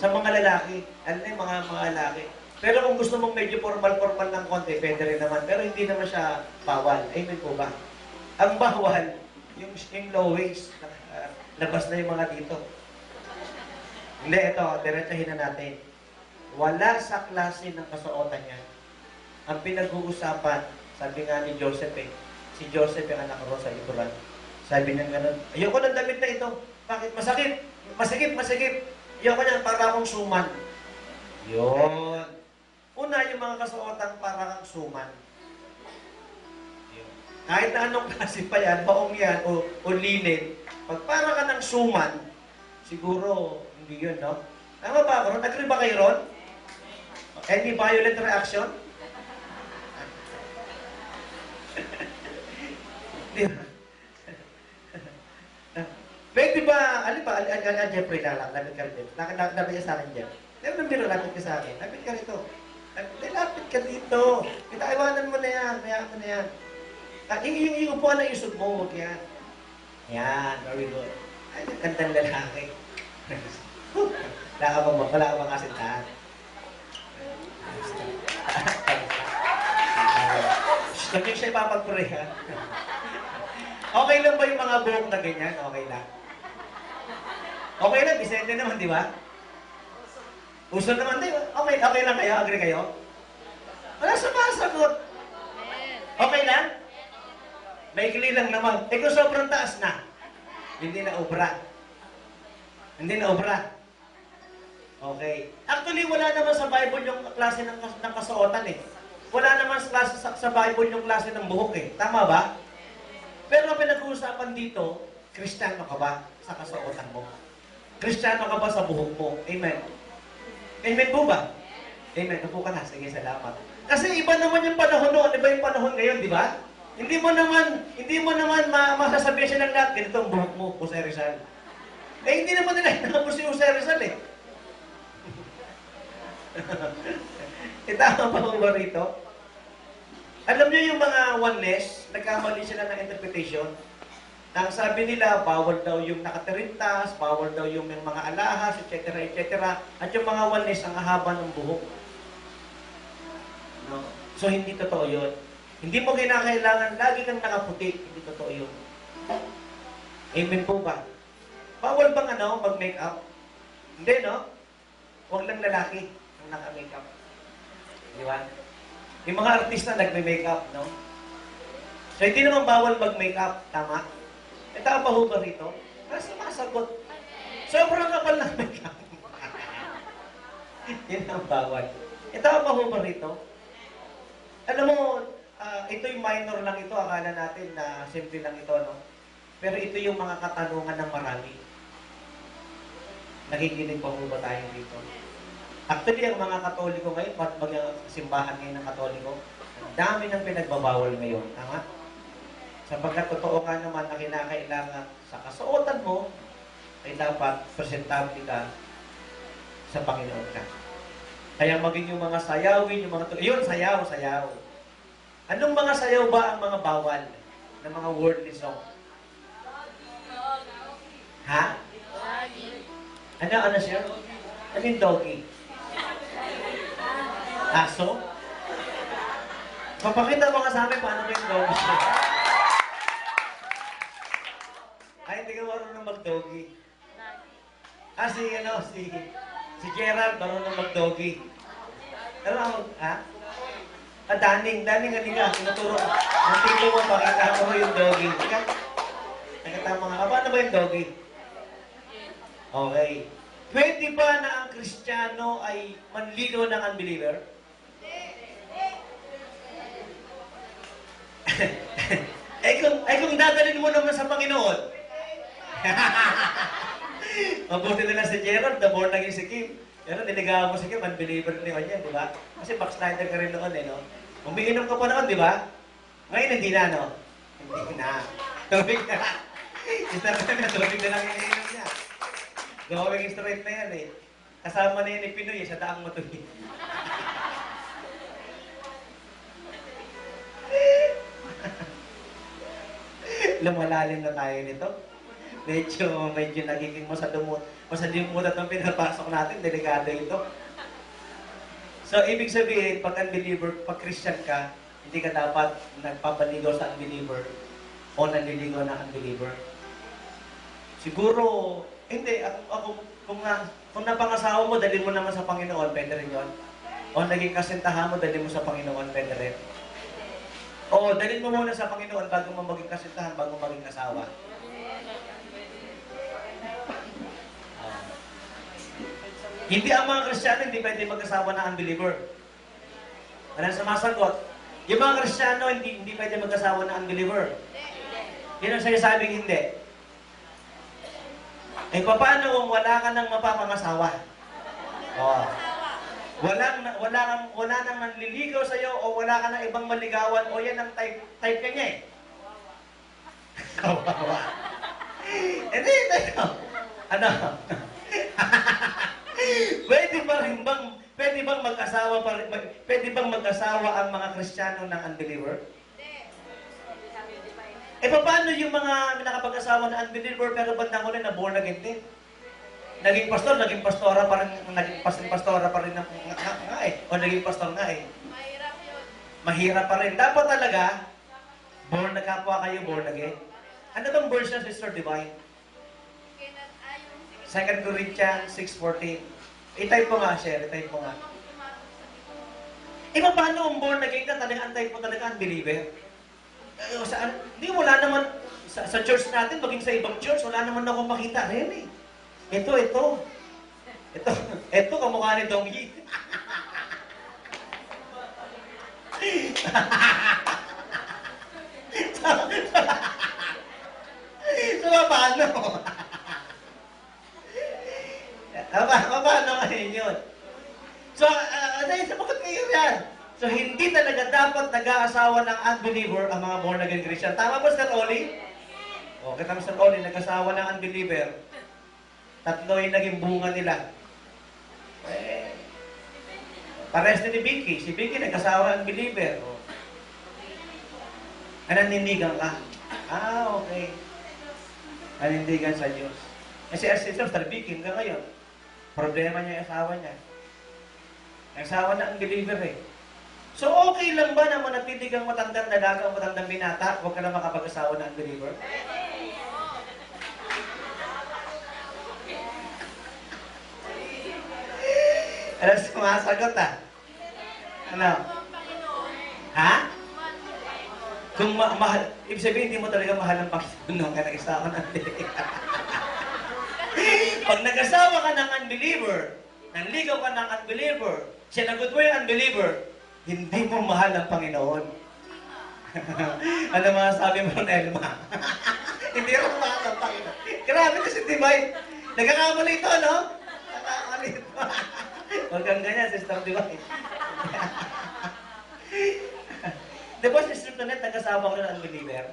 Sa mga lalaki, ano na yung mga lalaki? Pero kung gusto mong medyo formal-formal ng konti, pwede rin naman. Pero hindi naman siya bawal. Amen po ba? Ang bawal, yung low waist, labas na yung mga dito. Hindi, ito, diretsahin na natin. Wala sa klase ng kasuotan yan. Ang pinag-uusapan, sabi nga ni Joseph si Joseph yung anak ko sa likuran. Sabi niya gano'n, ayoko ng damit na ito. Bakit? Masakit. Masikip. Ayoko niyan, para akong suman. Yun. Una, yung mga kasuotan para kang suman. Yun. Kahit na anong klase pa yan, baong yan, o linen, pag para ka ng suman, siguro, hindi yun, no? Tama ba ako? Agree ba kayo ron? Any violent reaction? Di ba? Pwede ba, alin ba, Jeffrey lalak, lapit ka rin, Jeff. Lapit ka sa akin, Jeff. Pero nang biro, lapit ka sa akin. Lapit ka rito. Lapit ka dito. Iwanan mo na yan, mayaan mo na yan. Yung upuan na isog mo, huwag yan. Yan, very good. Ay, nagkandang lalaki. Wala ka bang kasintahan? Huwag niyo siya ipapag-pray, ha? Okay lang ba yung mga buhok na ganyan? Okay lang. Okay lang, Vicente naman, di ba? Uso naman, di ba? Okay lang kayo? Agree kayo? Wala sumasagot. Okay lang? Maikli lang naman. Eh kung sobrang taas na, hindi na obra. Hindi na obra. Okay. Actually, wala naman sa Bible yung klase ng kasuotan eh. Wala naman sa Bible yung klase ng buhok eh. Tama ba? Pero ang pinag-uusapan dito, Kristiyano ka ba sa kasuotan mo? Kristiyano ka ba sa buhok mo? Amen. Amen po ba? Amen. Upo ka na. Sige, salamat. Kasi iba naman yung panahon noon, iba yung panahon ngayon, di ba? Hindi mo naman masasabihan siya ng lahat, ganito ang buhok mo, Jose Rizal. Eh, hindi naman nila hinapos si Jose Rizal eh. Tama pa ba rito? Alam niyo yung mga oneness, nagkamali sila ng interpretation. Ang sabi nila, bawal daw yung nakatirintas, bawal daw yung mga alahas, etc. At yung mga oneness, ang haba ng buhok. No? So, hindi totoo yun. Hindi mo kinakailangan lagi kang nakaputi. Hindi totoo yun. Amen po ba? Bawal bang mag-makeup? Hindi, no? Huwag lang lalaki ang naka-makeup. Di ba? Yung mga artista nagme-makeup, no? So, hindi naman bawal mag-makeup. Tama? E tama ba ba rito? Kasi masagot. Sobrang kapal ng makeup. Yan ang bawal. E tama ba rito? Alam mo, ito yung minor lang ito. Akala natin na simple lang ito, no? Pero ito yung mga katanungan ng marami. Nakikinig pa ba tayo dito? Actually, ang mga Katoliko ngayon, simbahan ngayon ng Katoliko, ang dami ng pinagbabawal ngayon. Tama? Sapagkat totoo nga naman na kinakailangan sa kasuotan mo, ay dapat presentable ka sa Panginoon ka. Kaya maging yung mga sayawin, yung mga... Yun, sayaw. Anong mga sayaw ba ang mga bawal ng mga worldly song? Ha? Ano siya? Ano yung doggy? Aso? Papakita mo nga sa amin paano ba yung doggy siya. Ay, hindi ka marunong mag-doggy. Si Gerald marunong mag-doggy. Ano, ha? Daning, halika. Tinuturo. Ang tito mo, pakita mo yung doggy. Nakatama nga. Paano ba yung doggy? Okay. Pwede ba na ang Kristiyano ay manlilo ng unbeliever? kung dadalhin mo naman sa Panginoon. Mabuti na lang si Gerald, the more naging si Kim. Pero niligawan mo si Kim, unbeliever na yun yan, di ba? Kasi backslider ka rin noon, no? Umiinom ka pa noon, di ba? Ngayon, hindi na, no? Hindi na. Tubig na. Tubig na lang iniinom niya. Going straight na yan, eh. Kasama na yan ni Pinoy, sa daang matuloy. Lumalalim na tayo nito. Medyo nagiging masalimutan ang pinapasok natin. Delikado ito. So, ibig sabihin, pag unbeliever, pag Christian ka, hindi ka dapat nagpapaligaw sa unbeliever o nanliligaw na unbeliever. Siguro, hindi. Kung napangasawa mo, dali mo naman sa Panginoon, pwede rin yun. O naging kasintahan mo, dali mo sa Panginoon, pwede rin. O, dalhin mo muna sa Panginoon bago mo maging kasintahan, bago maging asawa. Hindi ang mga Kristiyano, hindi pwede mag-asawa ng unbeliever. Ano sumasagot? Yung mga Kristiyano, hindi pwede mag-asawa ng unbeliever. Yan ang sinasabing hindi. Eh, paano kung wala ka nang mapapangasawa? Oh. Wala nang manliligaw sa'yo o wala ka nang ibang maligawan o yan ang type ka niya eh. Kawawa. Hindi, ano? Pwede bang mag-asawa ang mga Kristiyano ng unbeliever? Eh, paano yung mga nakapag-asawa ng unbeliever pero bandang huli na born again din? Naging pastor, naging pastora pa rin, naging pastora pa rin nga eh. O naging pastor nga eh. Mahirap yun. Mahirap pa rin. Dapat talaga, born na kapwa kayo, born again. Ano bang verse na, Sister Divine? 2 Corinthians 6:14. I-type mo nga, share. I-type mo nga. Eh, paano kung born again ka, talaga ang type mo talaga unbeliever? Hindi, wala naman, sa church natin, maging sa ibang church, wala naman akong makita rin eh. Ito, kamukha ni Dong Yi. So, paano? Paano ngayon yun? So, bakit kayo yan? So, hindi talaga dapat nag-aasawa ng unbeliever ang mga born-again Christian. Tama ba, Sir Oli? O, kita mo, Sir Oli, nag-asawa ng unbeliever. Tatlo yung naging bunga nila. Eh, pares ni Vicky. Si Vicky nag-asawa ng unbeliever. O. Nanindigan ka. Okay. Nanindigan sa Diyos. Kasi as Sister Vicky, hanggang ngayon, problema niya yung asawa niya. Nag-asawa ng unbeliever eh. So, okay lang ba na manatili kang matandang dalaga o matandang binata, huwag ka na makapag-asawa ng unbeliever? Ano sumasagot ah? Ano? Ha? Kung mahal, ibig sabihin, hindi mo talaga mahal ang Panginoon ka nag-asawa ng unbeliever. Pag nag-asawa ka ng unbeliever, nanligaw ka ng unbeliever, sinagot mo yung unbeliever, hindi mo mahal ang Panginoon. Ano masasabi mo ng Elma? Hindi mo mahal ang Panginoon. Grabe kasi, Divine. Nagkakamali ito, no? Nagkakamali ito. Huwag kang ganyan, Sister Divine. Di ba, Sister Tonet, nag-asawa ko ng unbeliever?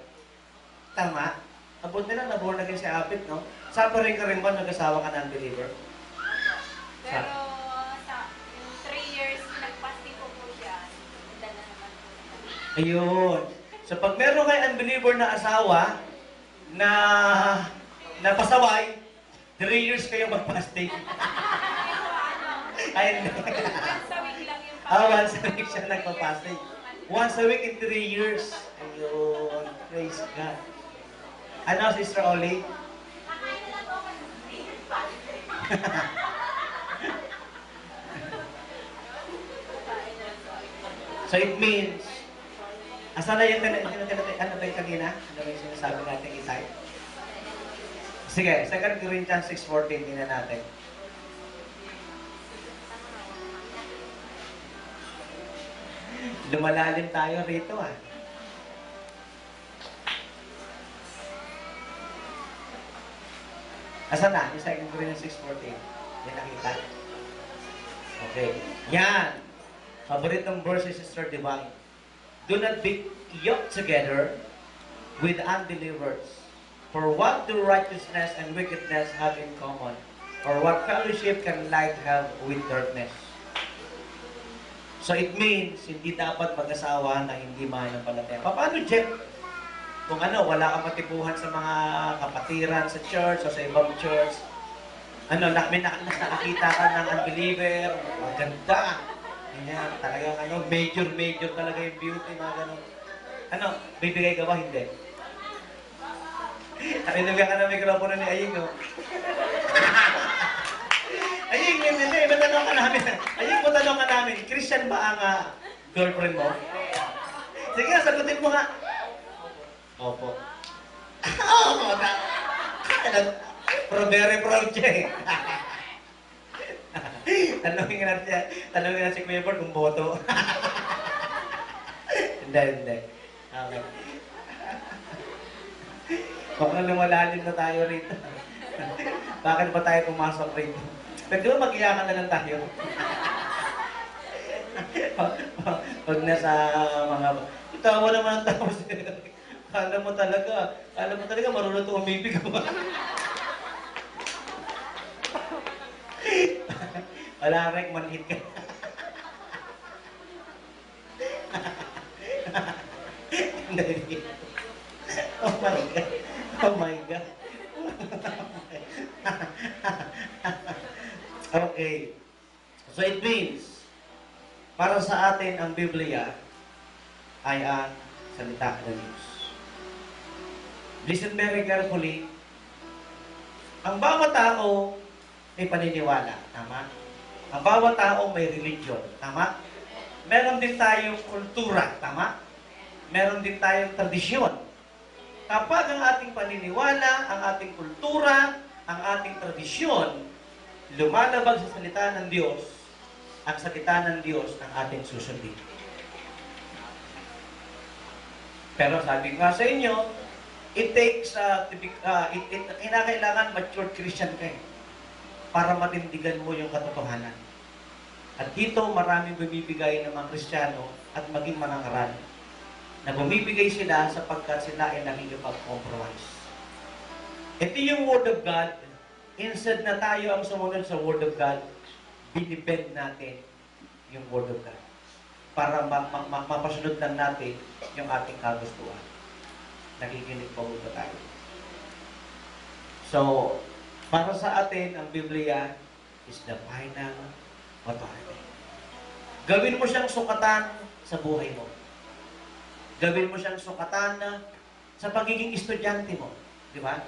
Tama? Abot nila, naborn na kayo si Apit, no? Sapa rin ka rin ba nag-asawa ka ng unbeliever? Pero sa 3 years nagpasti po siya, dala naman po. Ayun. So pag meron kayo unbeliever na asawa na pasaway, 3 years kayo mag-fasting. Ay, hindi. Once a week lang yung Once a week siya nagpa-fasting. Once a week in 3 years. Ayun. Praise God. Ano, Sister Oli? So it means, asan na yung ano ba yung kanina? Ano ba yung sinasabi natin i-type? Sige, 2 Corinthians 6:14, tingnan natin. Lumalalim tayo rito ah. Asan na? Yung 2 Corinthians 6:14. Yan nakita. Okay. Yan. Paboritong verse is Sister Divine. Do not be yoked together with unbelievers. For what do righteousness and wickedness have in common? Or what fellowship can light have with darkness? So it means, hindi dapat mag-asawa na hindi mananampalataya. Paano, Jeff? Kung wala kang matipuhan sa mga kapatiran sa church o sa ibang church, may nakakita ka ng unbeliever, maganda. Ayan, talagang major talaga yung beauty, mga ganun. Ano, bibigay ka ba? Hindi. Nakinugyan ka ng mikropono ni Aying, no? Aying, hindi, matanong ka namin. Aying, matanong ka namin, Christian ba ang girlfriend mo? Sige, sagutin mo nga. Opo. Oo, pero very proud siya eh. Tanungin na si Kuya Bert kung boto. Hindi. Okay. Mukhang lumalalim na tayo rito. Bakit ba tayo pumasok rito? Pwede ba mag-iyakan na lang tayo? Pag nasa mga... Tawa naman ang tao siya. Kala mo talaga marunong ito umibig ako. Wala rek, manhit ka. Oh my God. Oh my God. Okay. So it means, para sa atin ang Biblia ay ang salita ng Diyos. Listen very carefully. Ang bawat tao may paniniwala. Tama? Ang bawat tao may religion. Tama? Meron din tayong kultura. Tama? Meron din tayong tradisyon. Kapag ang ating paniniwala, ang ating kultura, ang ating tradisyon, lumalabag sa salita ng Diyos, ang salita ng Diyos ang ating susundin. Pero sabi nga sa inyo, it takes, kinakailangan mature Christian kayo para matindigan mo yung katotohanan. At dito maraming bumibigay ng mga Kristiyano at maging manangaral na bumibigay sila sapagkat sila ay nakikipag-compromise. Ito yung Word of God. Instead na tayo ang sumunod sa Word of God, binibend natin yung Word of God para mapasunod lang natin yung ating kagustuhan. Nakikinig pa ba tayo? So, para sa atin, ang Biblia is the final authority. Gawin mo siyang sukatan sa buhay mo. Gawin mo siyang sukatan sa pagiging estudyante mo. Di ba?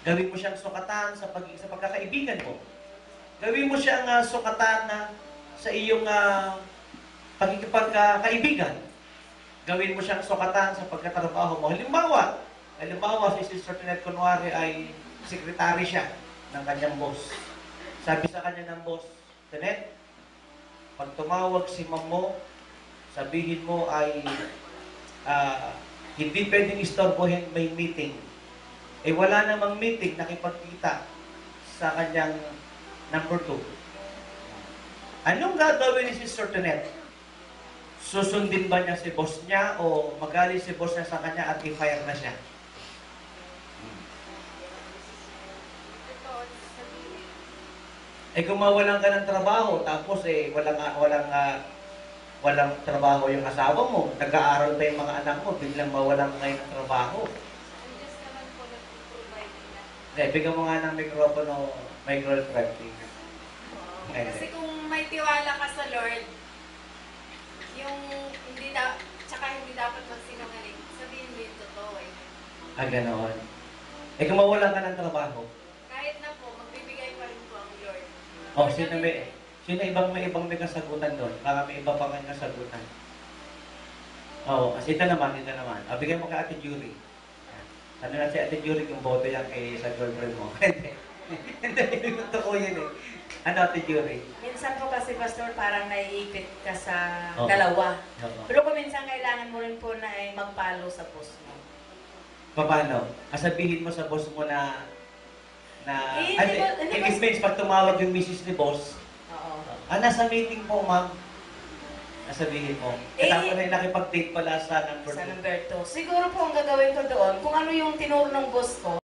Gawin mo siyang sukatan sa pagkakaibigan mo. Gawin mo siyang sukatan sa iyong pagkakaibigan. Gawin mo siyang sukatan sa pagkatrabaho mo. Halimbawa, si Sister Tenet kunwari ay sekretary siya ng kanyang boss. Sabi sa kanya ng boss, Tenet, pag tumawag si ma'am mo, sabihin mo ay hindi pwedeng istorbohin may meeting. Eh wala namang meeting, nakipagkita sa kanyang number 2. Anong gagawin ni Sister Tenet? Susundin ba niya si boss niya o magaling si boss niya sa kanya at i-fire na siya? Eh kung mawalan ka ng trabaho, tapos walang trabaho yung asawa mo, nag-aaral pa yung mga anak mo, biglang mawalan ngayon ng trabaho. Diyos naman po nag-provide nila. Hindi, bigyan mo nga ng mikropono, may girlfriend. Kasi kung may tiwala ka sa Lord, yung tsaka hindi dapat magsinungaling, sabihin mo yung totoo eh. Ganoon. Eh kung mawalan ka ng trabaho, Kahit na po, magbibigay pa rin po ang Lord. sino may ibang may kasagutan doon? Baka may iba pa kang kasagutan. Ito naman. Bigyan mo kay Ate Jury. Ano na si Ate Jury kung boto yan sa girlfriend mo? Hindi, totoo yun eh. Ano Ate Jury? Minsan po kasi, Pastor, parang naiipit ka sa Oo. dalawa. Oo. Pero kung minsan kailangan mo rin po na mag-follow sa boss mo. Paano? Sabihin mo sa boss mo na Hindi it means pag tumawag yung misis ni boss, Oo. nasa meeting po ma'am, nasabihin mo. Tapos ay nakipag-date pala sa number Sa 2. number 2. Siguro po ang gagawin ko doon, kung ano yung tinuro ng boss ko,